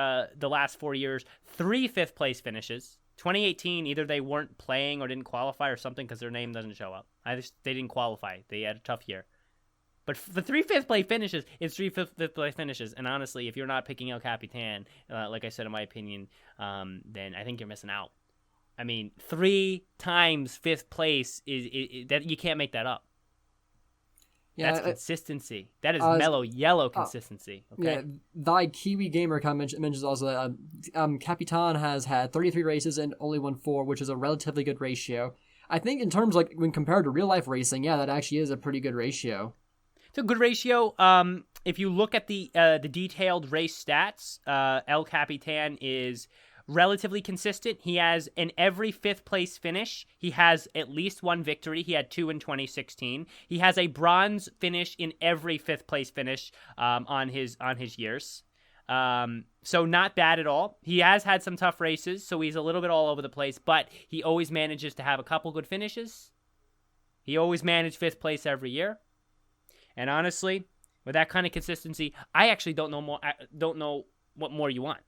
4 years. 3 5th place finishes. 2018, either they weren't playing or didn't qualify or something because their name doesn't show up. They didn't qualify. They had a tough year. But the 3 5th place finishes, it's 3 5th place finishes. And honestly, if you're not picking El Capitan, like I said, in my opinion, then I think you're missing out. I mean, 3 times 5th place is that you can't make that up. Yeah, that's consistency. That is mellow yellow consistency. Okay. Yeah, thy Kiwi Gamer mentions also that Capitan has had 33 races and only won 4, which is a relatively good ratio. I think in terms like when compared to real life racing, yeah, that actually is a pretty good ratio. It's a good ratio. If you look at the detailed race stats, El Capitan is relatively consistent. He has in every 5th place finish, he has at least 1 victory. He had 2 in 2016. He has a bronze finish in every 5th place finish on his years. So not bad at all. He has had some tough races, so he's a little bit all over the place, but he always manages to have a couple good finishes. He always managed 5th place every year. And honestly, with that kind of consistency, I actually don't know what more you want.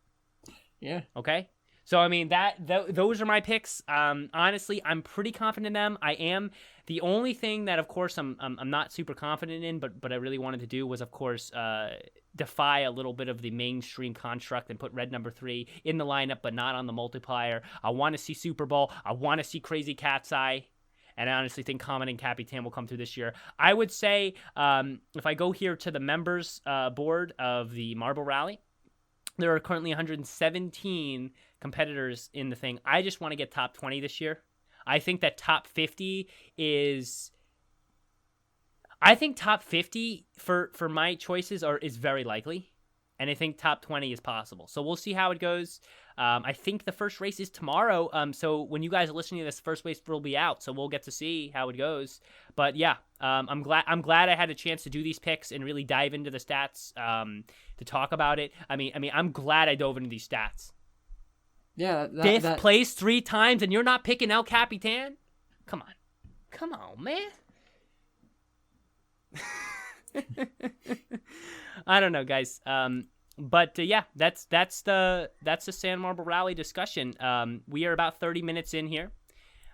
Yeah. Okay. So I mean those are my picks. Honestly, I'm pretty confident in them. I am. The only thing that, of course, I'm not super confident in, but I really wanted to do was, of course, defy a little bit of the mainstream construct and put red number 3 in the lineup, but not on the multiplier. I want to see Super Bowl. I want to see Crazy Cat's Eye. And I honestly think Comet and Capitan will come through this year. I would say if I go here to the members board of the Marble Rally, there are currently 117 competitors in the thing. I just want to get top 20 this year. I think that top 50 is... I think top 50 for my choices is very likely. And I think top 20 is possible. So we'll see how it goes. I think the first race is tomorrow. So when you guys are listening to this, first race will be out. So we'll get to see how it goes. But yeah, I'm glad I had a chance to do these picks and really dive into the stats to talk about it. I mean, I'm glad I dove into these stats. Yeah. 5th place 3 times, and you're not picking El Capitan? Come on, man. I don't know, guys. But yeah, that's the San Marble Rally discussion. We are about 30 minutes in here,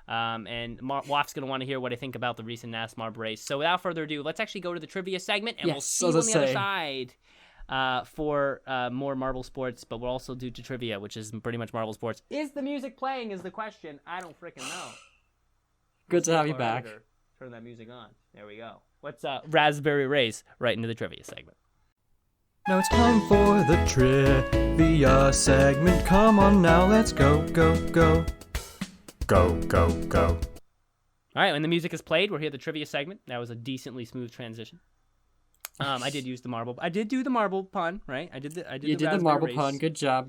and Wof's gonna want to hear what I think about the recent NASMARB race. So without further ado, let's actually go to the trivia segment, and we'll see you on the other side for more Marble Sports. But we'll also do to trivia, which is pretty much Marble Sports. Is the music playing? Is the question? I don't freaking know. Good to have you back. Turn that music on. There we go. Let's Raspberry Race right into the trivia segment. Now it's time for the trivia segment. Come on now, let's go. Go. All right, when the music is played, we're here at the trivia segment. That was a decently smooth transition. I did use the marble. I did do the marble pun, right? I did the marble race. pun. Good job.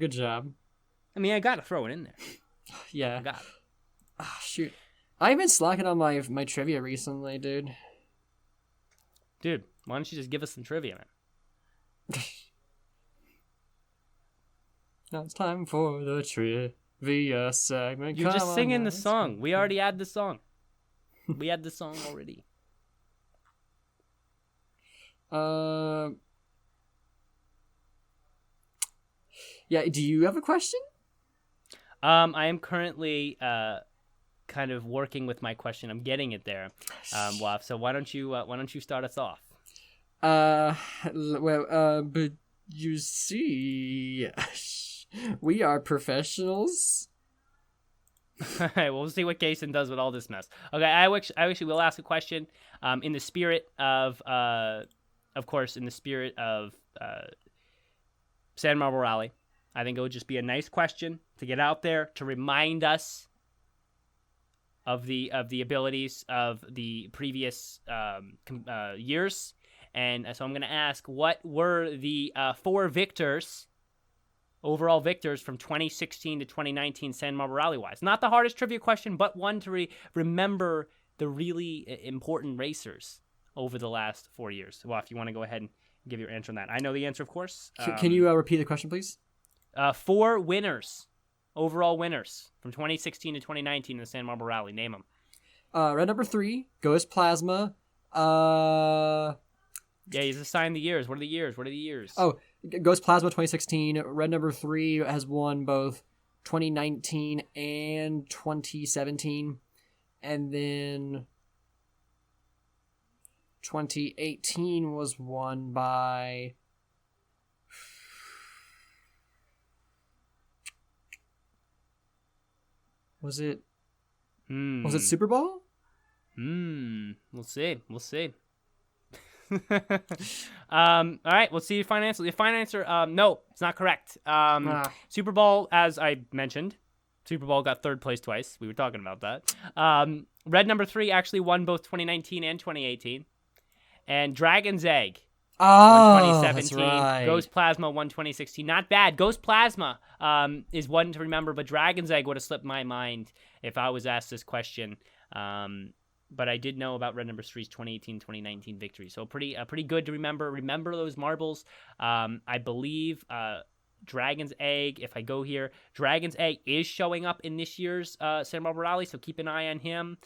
I mean, I got to throw it in there. Yeah. I got it. Oh, shoot. I've been slacking on my trivia recently, dude. Dude, why don't you just give us some trivia, man? Now it's time for the trivia segment. You're just singing the song. We already had the song. We had the song already. Yeah, do you have a question? I am currently kind of working with my question. I'm getting it there, Wof. So why don't you start us off? But you see, we are professionals. All right, we'll see what Jason does with all this mess. Okay, I actually will ask a question. In the spirit of course, in the spirit of San Marble Rally, I think it would just be a nice question to get out there to remind us of the abilities of the previous years. And so I'm going to ask, what were the 4 overall victors from 2016 to 2019 San Marble Rally-wise? Not the hardest trivia question, but one to remember the really important racers over the last 4 years. Well, if you want to go ahead and give your answer on that. I know the answer, of course. Can you repeat the question, please? 4 winners, overall winners from 2016 to 2019 in the San Marble Rally. Name them. Red number 3, Ghost Plasma. Yeah, he's assigned the years. What are the years? Oh, Ghost Plasma 2016. Red number 3 has won both 2019 and 2017. And then 2018 was won by... Was it Super Bowl? We'll see. All right, we'll see your final answer. The final answer, no, it's not correct. Super Bowl, as I mentioned, Super Bowl got 3rd place twice. We were talking about that. Red number 3 actually won both 2019 and 2018. And Dragon's Egg Oh, that's 2017. right. Ghost Plasma won 2016. Not bad. Ghost Plasma is one to remember, but Dragon's Egg would have slipped my mind if I was asked this question. But I did know about Red Number 3's 2018-2019 victory. So pretty good to remember. Remember those marbles. I believe Dragon's Egg, if I go here, Dragon's Egg is showing up in this year's Sand Marble Rally, so keep an eye on him.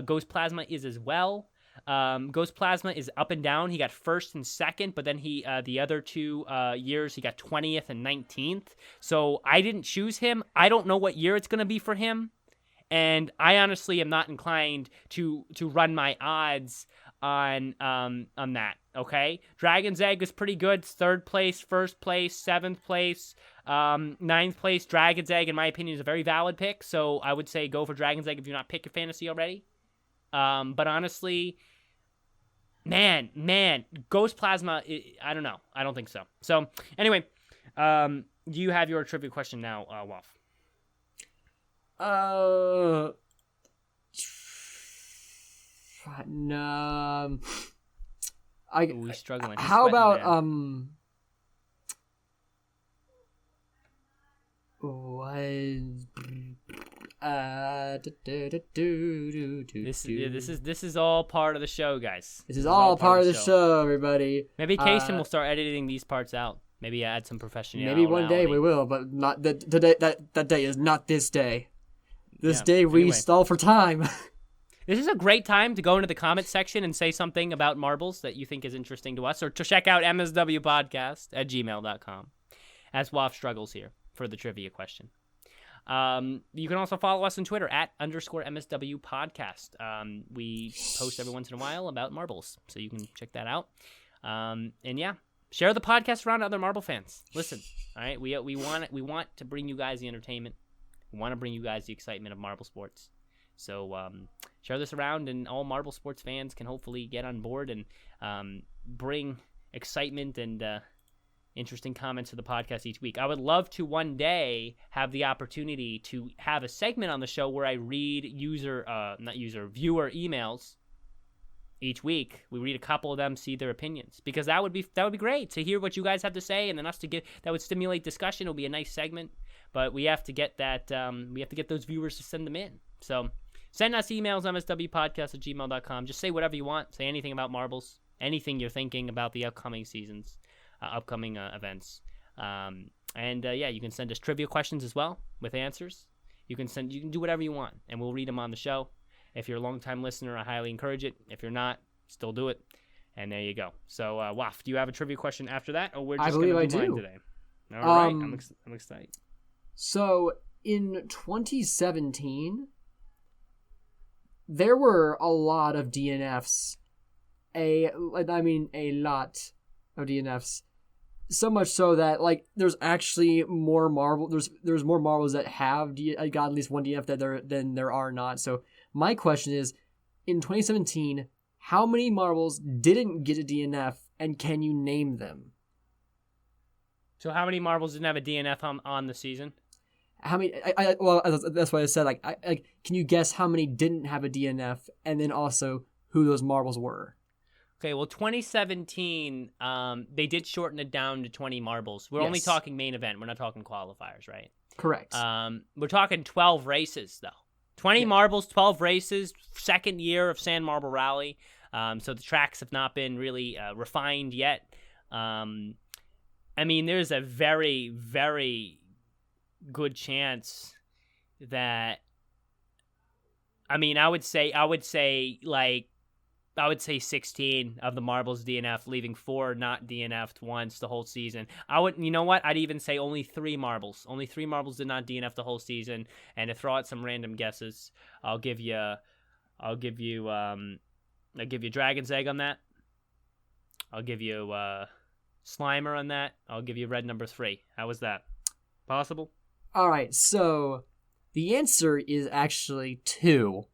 Ghost Plasma is as well. Ghost Plasma is up and down. He got first and second, but then he the other 2 years he got 20th and 19th. So I didn't choose him. I don't know what year it's going to be for him, and I honestly am not inclined to run my odds on that. Okay, Dragon's Egg is pretty good. 3rd place, 1st place, 7th place, 9th place. Dragon's Egg, in my opinion, is a very valid pick. So I would say go for Dragon's Egg if you're not pick your fantasy already. But honestly, man, Ghost Plasma, I don't know. I don't think so. So anyway, do you have your trivia question now, Wof? No. He's struggling. How about This is all part of the show, guys. This is all part of the show, everybody. Maybe Kaysen will start editing these parts out. Maybe add some professionality. Maybe one day we will, but not today. That day is not this day. This day we stall for time. This is a great time to go into the comment section and say something about marbles that you think is interesting to us, or to check out mswpodcast@gmail.com as Wof struggles here for the trivia question. You can also follow us on Twitter @_MSW podcast. We post every once in a while about marbles, so you can check that out. And yeah, share the podcast around to other marble fans. Listen, all right, we want to bring you guys the entertainment. We want to bring you guys the excitement of marble sports. So share this around, and all marble sports fans can hopefully get on board and bring excitement and interesting comments to the podcast each week. I would love to one day have the opportunity to have a segment on the show where I read viewer emails each week. We read a couple of them, see their opinions, because that would be great to hear what you guys have to say, and then us to get that would stimulate discussion. It'll be a nice segment, but we have to get that. We have to get those viewers to send them in. So send us emails, mswpodcast@gmail.com. Just say whatever you want. Say anything about marbles, anything you're thinking about the upcoming seasons, upcoming events. You can send us trivia questions as well with answers. You can do whatever you want, and we'll read them on the show. If you're a long-time listener, I highly encourage it. If you're not, still do it. And there you go. So, Wof, do you have a trivia question after that, or we're just going to do mine today? All right, I'm excited. So, in 2017, there were a lot of DNFs. A lot of DNFs. So much so that there's actually more marble. There's more marbles that have got at least one DNF than there are not. So my question is, in 2017, how many marbles didn't get a DNF, and can you name them? So how many marbles didn't have a DNF on the season? How many? That's what I said. Can you guess how many didn't have a DNF, and then also who those marbles were? Okay, well, 2017, they did shorten it down to 20 marbles. We're only talking main event. We're not talking qualifiers, right? Correct. We're talking 12 races, though. 20 marbles, 12 races, second year of Sand Marble Rally. So the tracks have not been really refined yet. There's a very, very good chance that... I would say 16 of the marbles DNF, leaving 4 not DNF'd once the whole season. You know what? I'd even say only 3 marbles. Only 3 marbles did not DNF the whole season. And to throw out some random guesses, I'll give you Dragon's Egg on that. I'll give you Slimer on that. I'll give you Red Number 3. How was that? Possible? All right. So the answer is actually 2.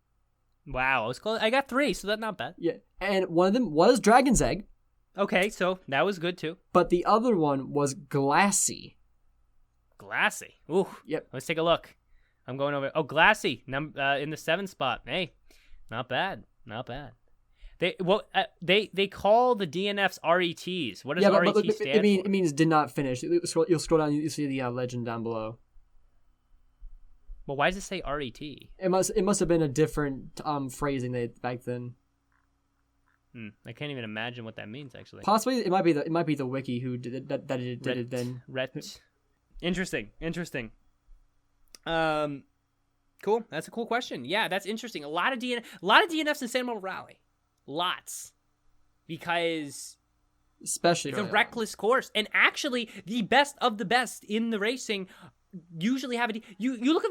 Wow, I was close. I got 3, so that's not bad. Yeah, and one of them was Dragon's Egg. Okay, so that was good too. But the other one was Glassy. Glassy. Ooh. Yep. Let's take a look. I'm going over. Oh, Glassy. In the 7th spot. Hey, not bad. Not bad. They call the DNFs RETs. What does RET stand for? It means did not finish. You'll scroll down, you see the legend down below. Well, why does it say RET? It must have been a different phrasing back then. I can't even imagine what that means, actually. Possibly it might be the wiki who did it that did it then. Interesting. Cool. That's a cool question. Yeah, that's interesting. A lot of DNFs in San Marble Rally. Lots. Because especially it's a reckless course. And actually, the best of the best in the racing usually have a you look.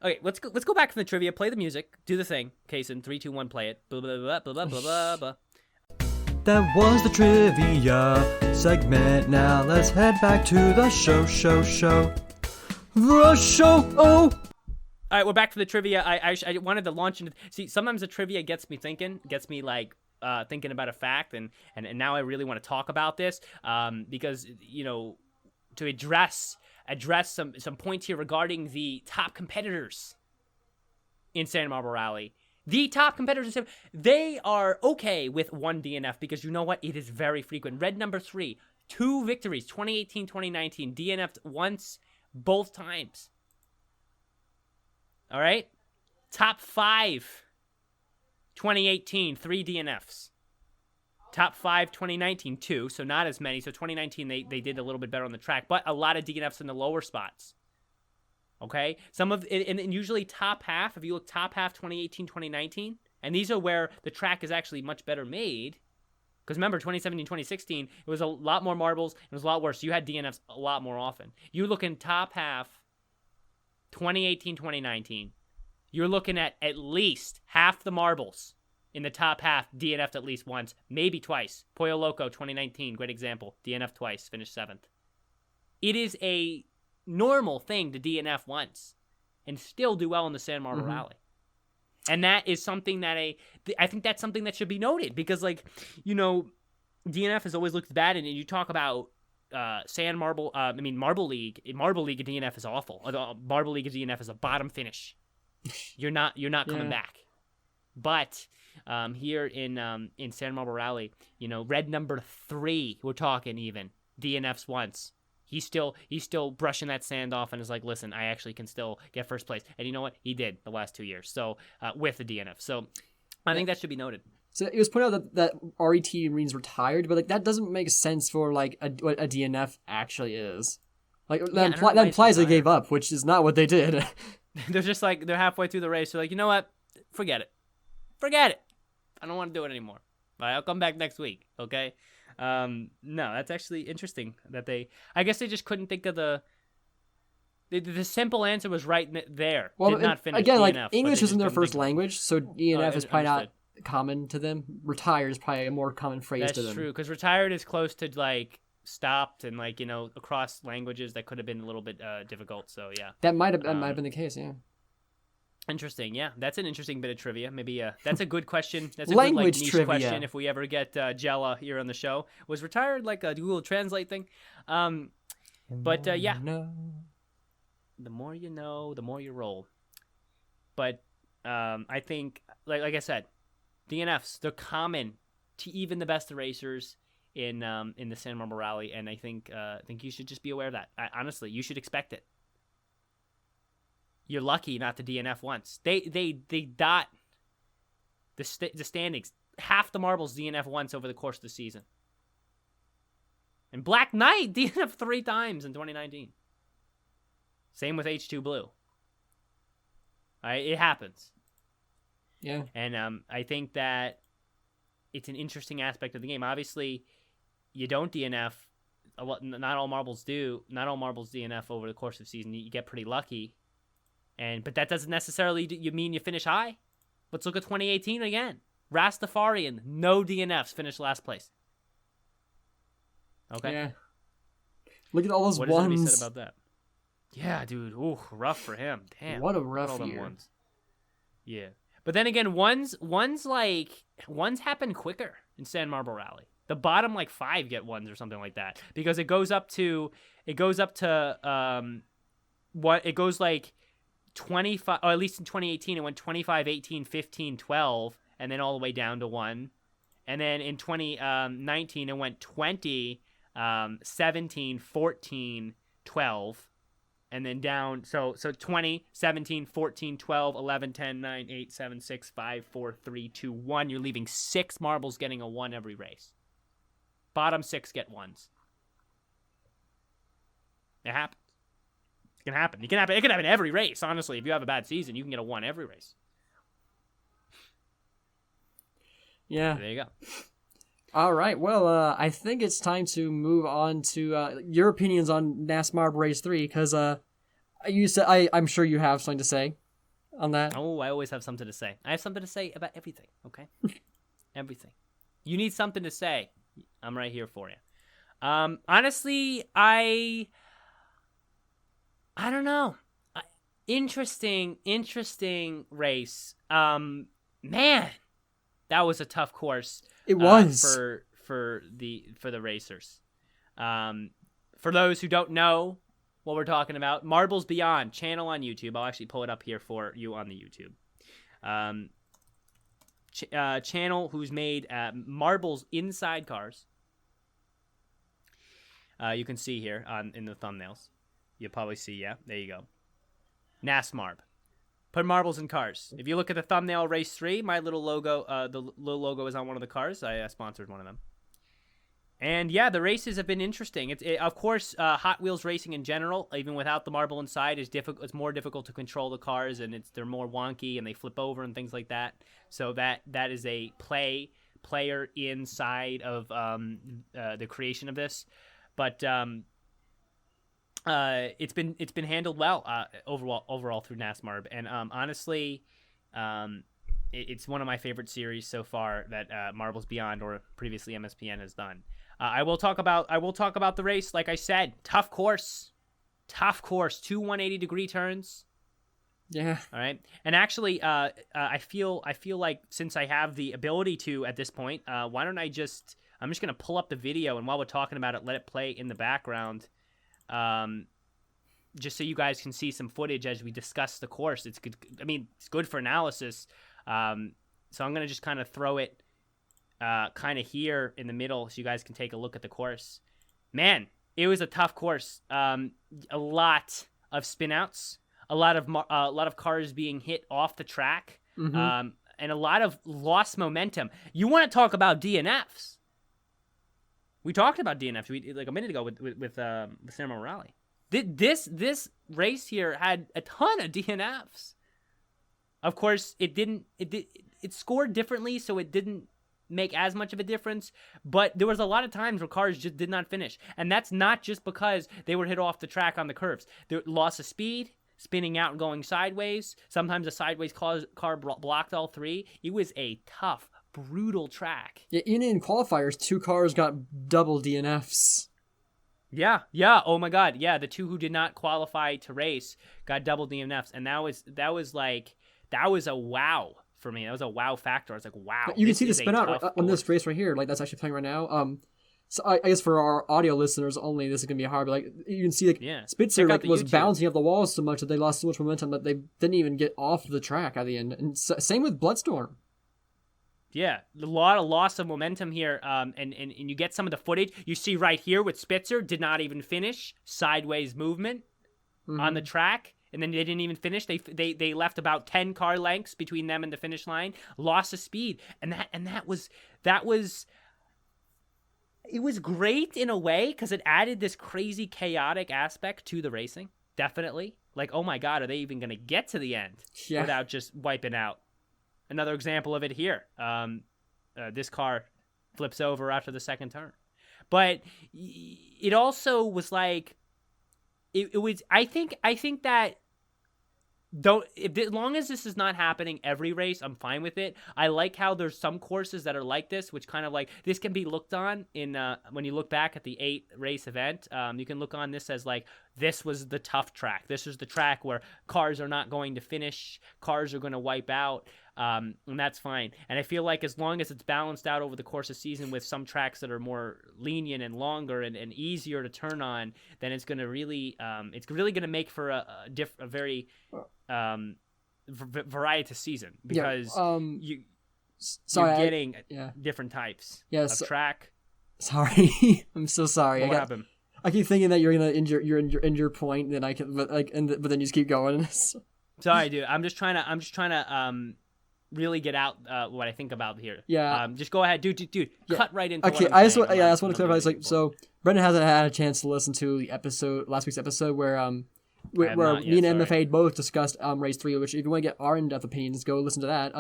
Okay, let's go back from the trivia. Play the music. Do the thing. Kason, 3, 2, 1, play it. Blah blah blah blah blah blah blah. That was the trivia segment. Now let's head back to the show. The show. Oh. All right, we're back to the trivia. I wanted to launch into. See, sometimes the trivia gets me thinking, thinking about a fact, and now I really want to talk about this because to address some points here regarding the top competitors in Santa Marble Rally. The top competitors, they are okay with one DNF because you know what? It is very frequent. Red number 3, 2 victories, 2018, 2019, DNF'd once, both times. All right? Top 5, 2018, 3 DNFs. Top 5, 2019, 2, so not as many. So 2019, they did a little bit better on the track, but a lot of DNFs in the lower spots. Okay? Some of it, and usually top half, if you look top half 2018, 2019, and these are where the track is actually much better made. Because remember, 2017, 2016, it was a lot more marbles, it was a lot worse. So you had DNFs a lot more often. You look in top half 2018, 2019, you're looking at least half the marbles in the top half DNF'd at least once, maybe twice. Pollo Loco 2019, great example. DNF twice, finished 7th. It is a normal thing to DNF once and still do well in the San Marble Rally. And that is something that I think that's something that should be noted because, DNF has always looked bad, and you talk about Marble League. Marble League of DNF is awful. Marble League of DNF is a bottom finish. You're not coming back. But here in Santa Marble Rally, red number 3, we're talking even DNFs once. He's still brushing that sand off and is like, listen, I actually can still get first place. And you know what? He did the last 2 years. So with the DNF. So I think that should be noted. So it was pointed out that RET means retired, but that doesn't make sense for what a DNF actually is. That implies they gave up, which is not what they did. They're just they're halfway through the race. They're like, you know what? Forget it. I don't want to do it anymore. All right, I'll come back next week. Okay. No, that's actually interesting that I guess they just couldn't think of the simple answer was right there. Well, did not finish again, DNF, English isn't their first language, so DNF is probably not common to them. Retired is probably a more common phrase to them. That's true, because retired is close to stopped and across languages that could have been a little bit difficult. So yeah, that might have been the case. Yeah. Interesting, yeah. That's an interesting bit of trivia. Maybe that's a good question. That's a language good niche trivia question if we ever get Jella here on the show. Was retired like a Google Translate thing? Yeah. The more you know, the more you roll. But I think, like I said, DNFs, they're common to even the best racers in the San Marble Rally, and I think you should just be aware of that. Honestly, you should expect it. You're lucky not to DNF once. They dot the standings. Half the marbles DNF once over the course of the season. And Black Knight DNF 3 times in 2019. Same with H2 Blue. All right, it happens. Yeah. And I think that it's an interesting aspect of the game. Obviously, you don't DNF. Not all marbles do. Not all marbles DNF over the course of the season. You get pretty lucky. But that doesn't necessarily mean you finish high. Let's look at 2018 again. Rastafarian, no DNFs, finished last place. Okay. Yeah. Look at all those what ones. What is to be said about that? Yeah, dude. Ooh, rough for him. Damn. What a rough year. Ones. Yeah. But then again, ones happen quicker in San Marble Rally. The bottom 5 get ones or something like that because it goes up to 25, or at least in 2018, it went 25, 18, 15, 12, and then all the way down to 1. And then in 2019, it went 20, 17, 14, 12. And then down, so 20, 17, 14, 12, 11, 10, 9, 8, 7, 6, 5, 4, 3, 2, 1. You're leaving 6 marbles getting a 1 every race. Bottom 6 get 1s. It happens. It can happen. It can happen every race, honestly. If you have a bad season, you can get a 1 every race. Yeah. So there you go. All right. Well, I think it's time to move on to your opinions on NASMARB Race 3, because I'm sure you have something to say on that. Oh, I always have something to say. I have something to say about everything, okay? Everything. You need something to say, I'm right here for you. Honestly, I don't know. Interesting race. Man, that was a tough course. It was for the racers. For those who don't know what we're talking about, Marbles Beyond channel on YouTube. I'll actually pull it up here for you on the YouTube. Channel who's made marbles inside cars. You can see here in the thumbnails. You'll probably see, yeah, there you go. NASMARB. Put marbles in cars. If you look at the thumbnail, Race 3, my little logo, the little logo is on one of the cars. I sponsored one of them. And yeah, the races have been interesting. Of course, Hot Wheels racing in general, even without the marble inside, is difficult. It's more difficult to control the cars, and they're more wonky, and they flip over and things like that. So that is a player inside of the creation of this. But it's been handled well overall through NASMARB, and honestly, it's one of my favorite series so far that Marbles Beyond, or previously MSPN, has done. I will talk about the race. Like I said, tough course, 2 180-degree turns. Yeah. All right. And actually, I feel like, since I have the ability to at this point, why don't I'm just gonna pull up the video, and while we're talking about it, let it play in the background. Just so you guys can see some footage as we discuss the course. It's good. I mean, it's good for analysis. So I'm going to just kind of throw it kind of here in the middle so you guys can take a look at the course. Man, it was a tough course. A lot of spin outs, a lot of cars being hit off the track, and a lot of lost momentum. You want to talk about DNFs? We talked about DNFs like a minute ago with Cinema Rally. This race here had a ton of DNFs. Of course, it scored differently, so it didn't make as much of a difference. But there was a lot of times where cars just did not finish, and that's not just because they were hit off the track on the curves. There loss of speed, spinning out and going sideways. Sometimes a sideways car blocked all 3. It was a tough, brutal track. Yeah, even in qualifiers, 2 cars got double DNFs. Yeah. Oh my God. Yeah, the 2 who did not qualify to race got double DNFs, and that was a wow for me. That was a wow factor. I was like, wow. You can see the spin out on this race right here. Like, that's actually playing right now. So I guess for our audio listeners only, this is gonna be hard. But like, you can see, like, Spitzer was bouncing off the walls so much that they lost so much momentum that they didn't even get off the track at the end. And same with Bloodstorm. Yeah, a lot of loss of momentum here, and you get some of the footage. You see right here with Spitzer, did not even finish, sideways movement on the track, and then they didn't even finish. They left about 10 car lengths between them and the finish line. Loss of speed, and that was it was great in a way because it added this crazy chaotic aspect to the racing. Definitely, like, oh my God, are they even going to get to the end without just wiping out? Another example of it here. This car flips over after the second turn. But it also was like, it was, I think that, as long as this is not happening every race, I'm fine with it. I like how there's some courses that are like this, which kind of like, this can be looked on in, when you look back at the 8 race event, you can look on this as like, this was the tough track. This is the track where cars are not going to finish, cars are going to wipe out. And that's fine. And I feel like as long as it's balanced out over the course of season with some tracks that are more lenient and longer and easier to turn on, then it's going to really, going to make for a very variety season, because Sorry, you're getting yeah. different types of Yes. track. Sorry, I'm so sorry. What happened? I keep thinking that you're gonna injure point, then I can, but then you just keep going. Sorry, dude. I'm just trying to really get out what I think about here. Yeah. Just go ahead, dude. Yeah. Cut right into. Okay, what I'm saying. I just want to clarify. It's like, so Brendan hasn't had a chance to listen to the last week's episode where where me and MFA both discussed race 3, which if you want to get our in-depth opinions, go listen to that.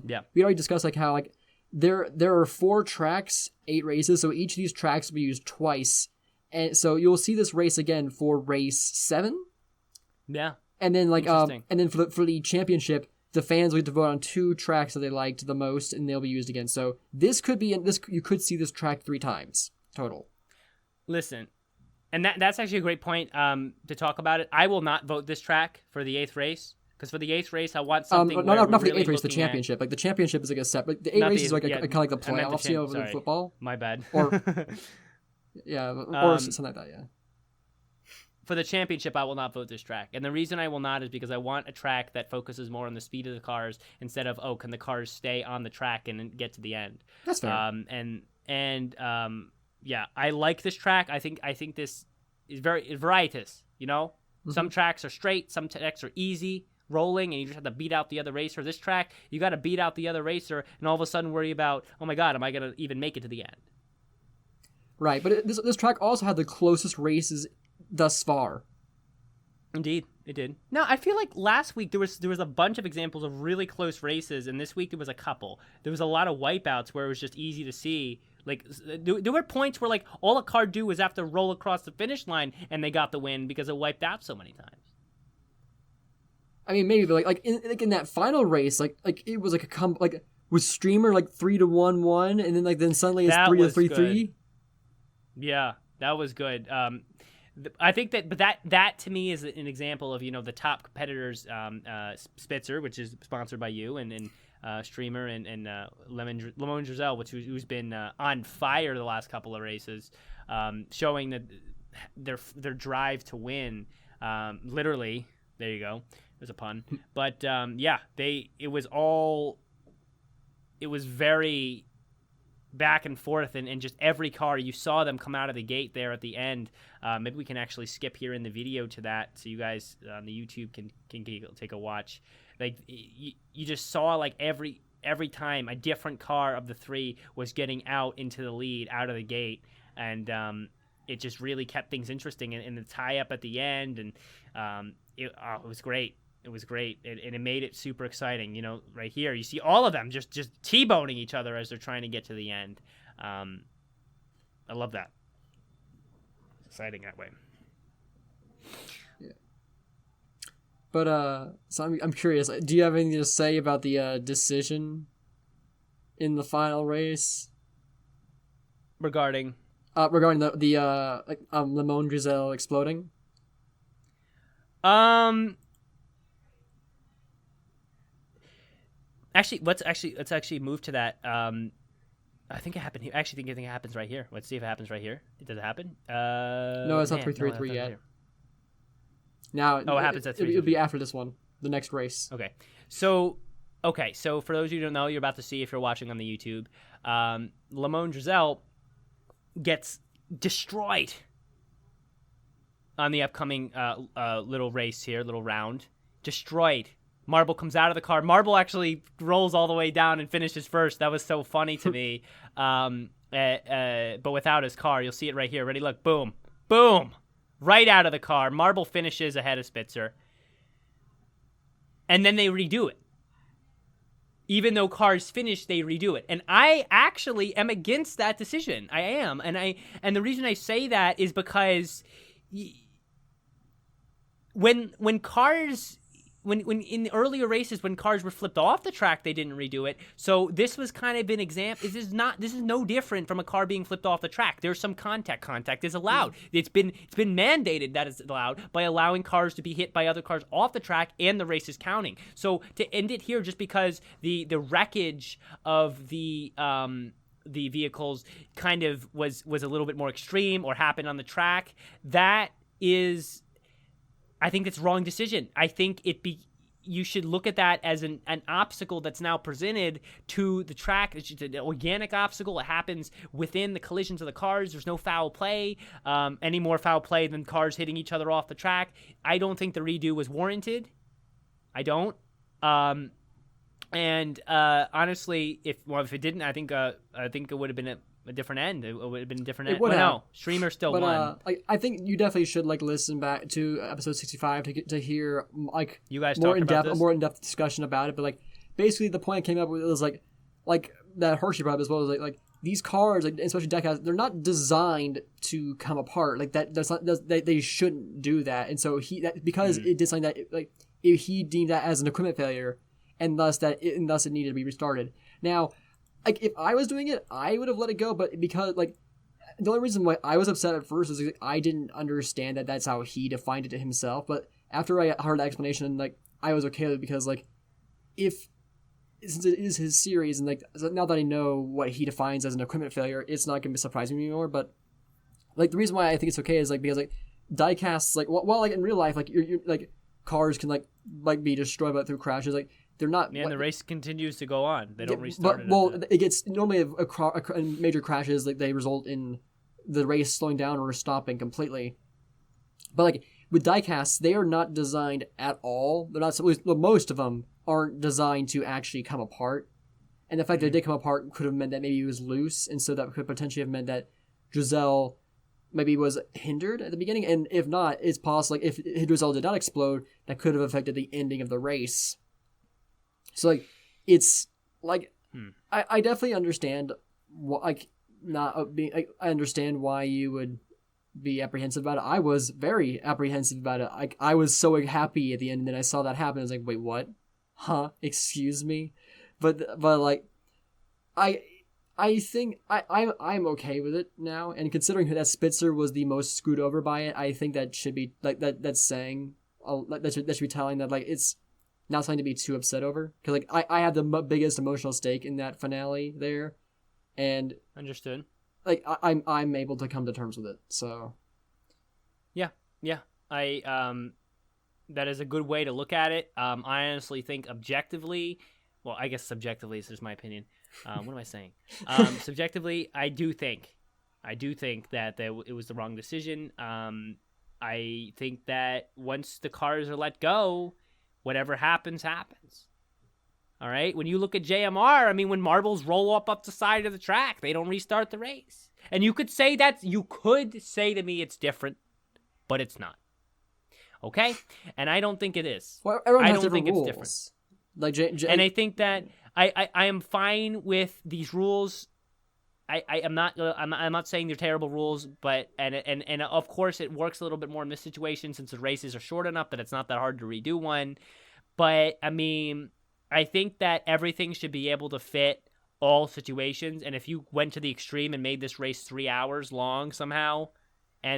Yeah. We already discussed like how like there are 4 tracks, 8 races, so each of these tracks will be used twice, and so you'll see this race again for race 7. Yeah. And then and then for the championship, the fans will get to vote on 2 tracks that they liked the most, and they'll be used again. So this could be you could see this track 3 times total. Listen, and that's actually a great point to talk about it. I will not vote this track for the 8th race, because for the 8th race, I want something. Not for the 8th race, the championship. Like the championship is like a separate. The 8 race is like kind of like the playoffs, you know, over the football. My bad. Or yeah, or something like that. Yeah. For the championship, I will not vote this track. And the reason I will not is because I want a track that focuses more on the speed of the cars instead of, can the cars stay on the track and get to the end? That's fair. Yeah, I like this track. I think this is very varietous, you know? Mm-hmm. Some tracks are straight, some tracks are easy, rolling, and you just have to beat out the other racer. This track, you got to beat out the other racer and all of a sudden worry about, oh my God, am I going to even make it to the end? Right, but this track also had the closest races thus far. Indeed, it did. No, I feel like last week there was a bunch of examples of really close races, and this week there was a couple. There was a lot of wipeouts where it was just easy to see. Like there were points where like all a car do was have to roll across the finish line, and they got the win because it wiped out so many times. I mean, maybe, but like in that final race, like it was like was Streamer like 3-1-1, and then suddenly it's 3-3-3. Yeah, that was good. I think that to me is an example of, you know, the top competitors, Spitzer, which is sponsored by you, and Streamer and Lemon Giselle, who's been on fire the last couple of races, showing that their drive to win. Literally, there you go. There's a pun, but it was very back and forth, and just every car, you saw them come out of the gate there at the end. Maybe we can actually skip here in the video to that, so you guys on the YouTube can take a watch. Like you just saw like every time a different car of the 3 was getting out into the lead out of the gate, and it just really kept things interesting. And the tie up at the end, and it was great. It was great, and it made it super exciting. You know, right here, you see all of them just T-boning each other as they're trying to get to the end. I love that. It's exciting that way. Yeah. But so I'm curious. Do you have anything to say about the decision in the final race regarding the Lemon Giselle exploding? Actually, let's move to that. I think it happened here. I think it happens right here. Let's see if it happens right here. Does it happen? No, it's not 3-3-3 yet. Now, it happens at 3. It'll be after this one, the next race. Okay. So for those of you who don't know, you're about to see if you're watching on the YouTube. Lemon Giselle gets destroyed on the upcoming little race here, little round. Destroyed. Marble comes out of the car. Marble actually rolls all the way down and finishes first. That was so funny to me. But without his car, you'll see it right here. Ready? Look, boom, boom, right out of the car. Marble finishes ahead of Spitzer, and then they redo it. Even though cars finish, they redo it. And I actually am against that decision. I am, and the reason I say that is because when cars. When in the earlier races, when cars were flipped off the track, they didn't redo it. So this was kind of an example. This is no different from a car being flipped off the track. There's some contact. Contact is allowed. It's been mandated that it's allowed by allowing cars to be hit by other cars off the track, and the race is counting. So to end it here, just because the wreckage of the vehicles kind of was a little bit more extreme or happened on the track, that is. I think it's the wrong decision. I think you should look at that as an obstacle that's now presented to the track. It's just an organic obstacle. It happens within the collisions of the cars. There's no foul play, any more foul play than cars hitting each other off the track. I don't think the redo was warranted. I don't. Honestly, if it didn't, I think it would have been a different end. It would have been a different end. Well, no, Streamer still won. I think you definitely should listen back to episode 65 to hear you guys more in depth discussion about it. But basically the point I came up with was like that Hershey brought up as well, was like these cars, especially diecast, they're not designed to come apart. They shouldn't do that. And so because it did something that he deemed that as an equipment failure, and thus it needed to be restarted. Now, if I was doing it, I would have let it go, but because the only reason why I was upset at first is I didn't understand that that's how he defined it to himself. But after I heard that explanation, I was okay with it, because since it is his series, and now that I know what he defines as an equipment failure, it's not going to surprise me anymore. But the reason why I think it's okay is because diecasts, in real life, you're cars can be destroyed through crashes. They're not. Man, the race continues to go on. They don't restart it. It gets normally major crashes. They result in the race slowing down or stopping completely. But with diecasts, they are not designed at all. They're not. Most of them aren't designed to actually come apart. And the fact that it did come apart could have meant that maybe it was loose, and so that could potentially have meant that Giselle maybe was hindered at the beginning. And if not, it's possible if Giselle did not explode, that could have affected the ending of the race. So it's I definitely understand I understand why you would be apprehensive about it. I was very apprehensive about it. I was so happy at the end, and then I saw that happen. I was like, wait, what? Huh? Excuse me? But I think I'm okay with it now, and considering that Spitzer was the most screwed over by it, I think that should be that's saying that should be telling that it's not something to be too upset over, because I had the biggest emotional stake in that finale there, and understood. I'm able to come to terms with it. So yeah, I that is a good way to look at it. I honestly think objectively, well, I guess subjectively, this is my opinion. What am I saying? Subjectively, I do think that it was the wrong decision. I think that once the cars are let go, whatever happens, happens. All right? When you look at JMR, when marbles roll up the side of the track, they don't restart the race. And you could say to me it's different, but it's not. Okay? And I don't think it is. Well, everyone has don't think rules. It's different. And I think that I am fine with these rules. I'm not saying they're terrible rules, but and of course it works a little bit more in this situation since the races are short enough that it's not that hard to redo one. But I think that everything should be able to fit all situations. And if you went to the extreme and made this race 3 hours long somehow,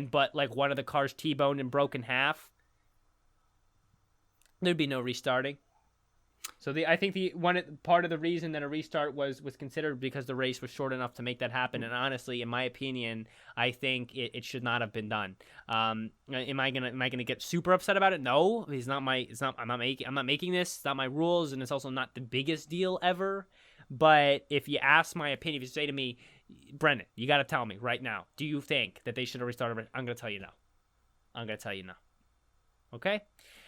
but one of the cars T-boned and broke in half, there'd be no restarting. So I think part of the reason that a restart was considered because the race was short enough to make that happen. And honestly, in my opinion, I think it should not have been done. Am I gonna get super upset about it? No, I'm not making this. It's not my rules, and it's also not the biggest deal ever. But if you ask my opinion, if you say to me, Brendan, you got to tell me right now, do you think that they should have restarted? I'm gonna tell you no. Okay,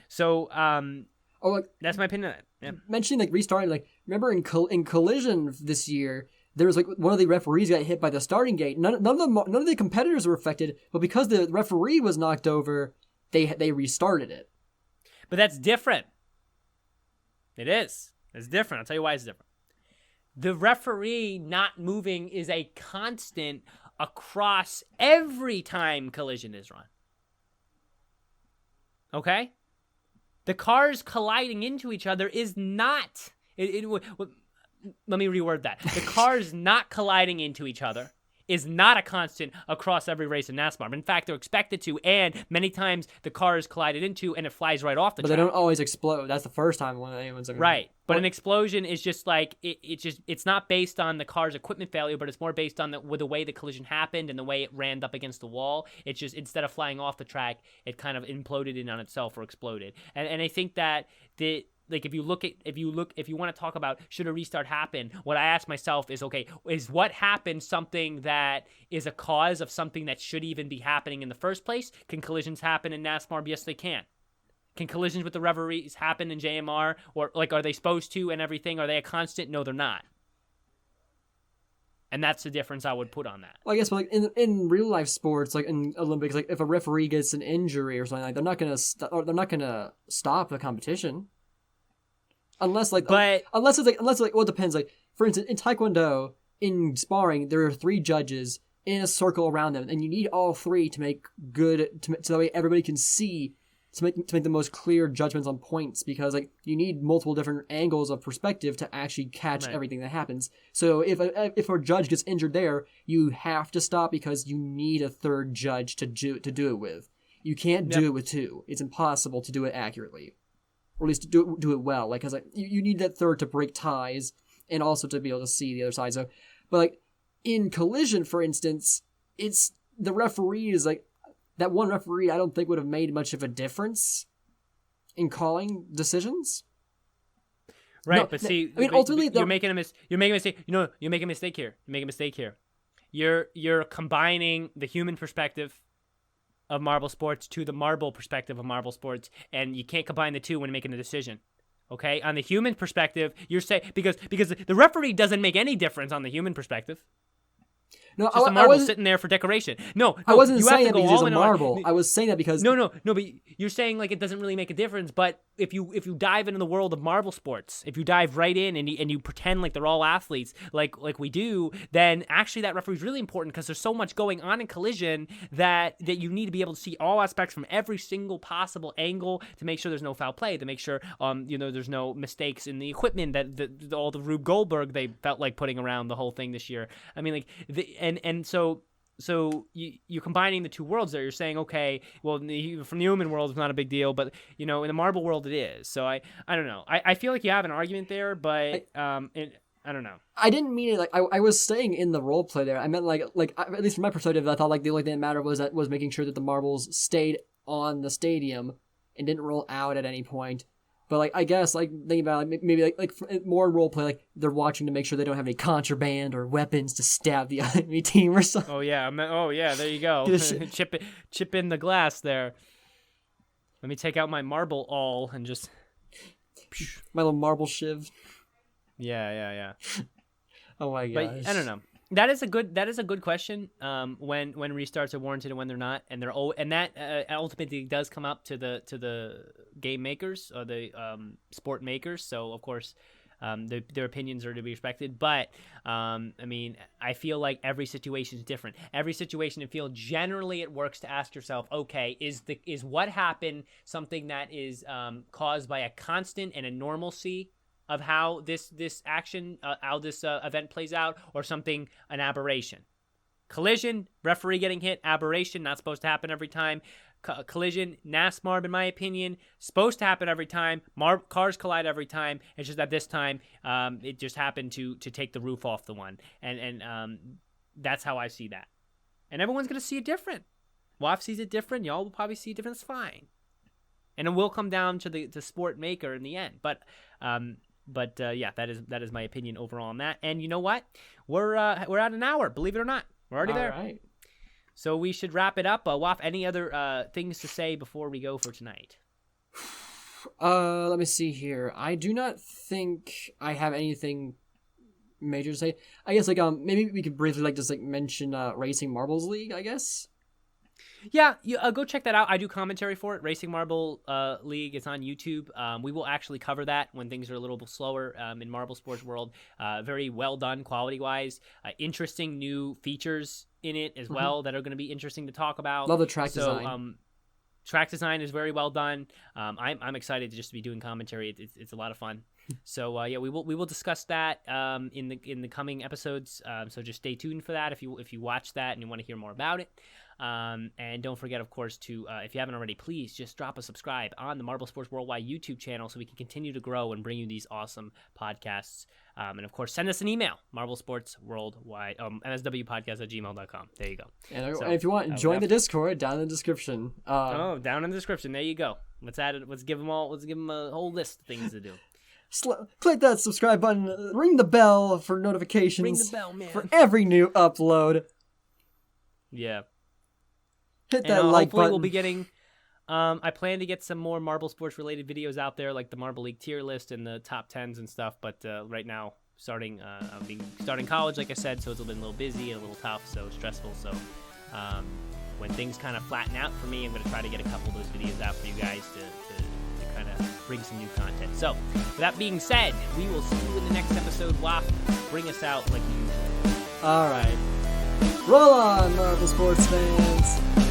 so that's my opinion on it. Yeah. Mentioning restarting, remember in Collision this year, there was one of the referees got hit by the starting gate. None of the competitors were affected, but because the referee was knocked over, they restarted it. But that's different. It is. It's different. I'll tell you why it's different. The referee not moving is a constant across every time Collision is run. Okay? The cars colliding into each other is not... let me reword that. The cars not colliding into each other is not a constant across every race in NASMARB. In fact, they're expected to, and many times the car is collided into and it flies right off the track. But they don't always explode. That's the first time when anyone's ever... Right. But an explosion is just it's not based on the car's equipment failure, but it's more based on the way the collision happened and the way it ran up against the wall. It's just, instead of flying off the track, it kind of imploded in on itself or exploded. And I think that like if you want to talk about should a restart happen, what I ask myself is, okay, is what happened something that is a cause of something that should even be happening in the first place? Can collisions happen in NASMARB? Yes, they can. Can collisions with the referees happen in JMR, or like are they supposed to and everything? Are they a constant? No, they're not. And that's the difference I would put on that. Well, I guess, but like in real life sports, like in Olympics, like if a referee gets an injury or something, like they're not gonna stop the competition, unless it's like well, it depends. Like for instance, in Taekwondo, in sparring, there are 3 judges in a circle around them, and you need all 3 to make so that way everybody can see. To make the most clear judgments on points, because like you need multiple different angles of perspective to actually catch everything that happens. So if a judge gets injured there, you have to stop because you need a 3rd judge to do it with. You can't do it with 2. It's impossible to do it accurately, or at least to do it well. Like because like you need that 3rd to break ties and also to be able to see the other side. So, but like in collision, for instance, it's the referees like. That one referee, I don't think would have made much of a difference in decisions. Right, no, but see, I mean, ultimately, you're making a mistake. You're making a mistake here. You're combining the human perspective of marble sports to the marble perspective of marble sports, and you can't combine the two when making a decision. Okay, on the human perspective, you're saying because the referee doesn't make any difference on the human perspective. No, just a marble sitting there for decoration. No, I wasn't you saying have to that go because all it's a in on- marble. I was saying that because no, but you're saying like it doesn't really make a difference. But if you dive into the world of marble sports, if you dive right in and you pretend like they're all athletes, like we do, then actually that referee is really important because there's so much going on in collision that you need to be able to see all aspects from every single possible angle to make sure there's no foul play, to make sure there's no mistakes in the equipment that all the Rube Goldberg they felt like putting around the whole thing this year. I mean, like So you're combining the two worlds there. You're saying, okay, well, from the human world, it's not a big deal, but in the marble world, it is. So I don't know. I feel like you have an argument there, but I don't know. I didn't mean it like I was staying in the role play there. I meant like at least from my perspective, I thought like the only thing that mattered was making sure that the marbles stayed on the stadium and didn't roll out at any point. But like I guess like thinking about like, maybe like more role play, like they're watching to make sure they don't have any contraband or weapons to stab the enemy team or something. Oh yeah, there you go. chip in the glass there. Let me take out my marble awl and just my little marble shiv. Yeah. Oh my gosh. But I don't know. That is a good question. When restarts are warranted and when they're not, and that ultimately does come up to the game makers or the sport makers. So of course, their opinions are to be respected. But I mean, I feel like every situation is different. Every situation and field, generally, it works to ask yourself, okay, is what happened something that is caused by a constant and a normalcy of how this action, how this event plays out, or something, an aberration. Collision, referee getting hit, aberration, not supposed to happen every time. Collision, NASMARB, in my opinion, supposed to happen every time. Cars collide every time. It's just that this time, it just happened to take the roof off the one, and that's how I see that. And everyone's gonna see it different. Wof sees it different. Y'all will probably see it different. It's fine, and it will come down to the sport maker in the end. But yeah, that is my opinion overall on that. And you know what? We're at an hour. Believe it or not, we're already there. All right. So we should wrap it up. Wof, any other things to say before we go for tonight? Let me see here. I do not think I have anything major to say. I guess like maybe we could briefly like just like mention Racing Marbles League, I guess. Yeah, go check that out. I do commentary for it. Racing Marble League. It's on YouTube. We will actually cover that when things are a little bit slower in marble sports world. Very well done quality-wise. Interesting new features in it as well that are going to be interesting to talk about. Love the track design. Track design is very well done. I'm excited to just be doing commentary. It's a lot of fun. So yeah, we will discuss that in the coming episodes. So just stay tuned for that if you watch that and you want to hear more about it. And don't forget, of course, to if you haven't already, please just drop a subscribe on the Marble Sports Worldwide YouTube channel so we can continue to grow and bring you these awesome podcasts. And of course, send us an email, marble-sports-worldwide, mswpodcast@gmail.com. There you go. And if you want, join the Discord down in the description. Down in the description. There you go. Let's add it. Let's give them a whole list of things to do. Click that subscribe button. Ring the bell for notifications. Ring the bell, man. For every new upload. Yeah. Hit that like hopefully button. We'll be getting. I plan to get some more Marble Sports related videos out there, like the Marble League tier list and the top 10s and stuff. But right now, starting college, like I said, so it's been a little busy and a little tough, so stressful. So when things kind of flatten out for me, I'm going to try to get a couple of those videos out for you guys to kind of bring some new content. So with that being said, we will see you in the next episode. Wof, bring us out like usual. All right. Roll on, Marble Sports fans.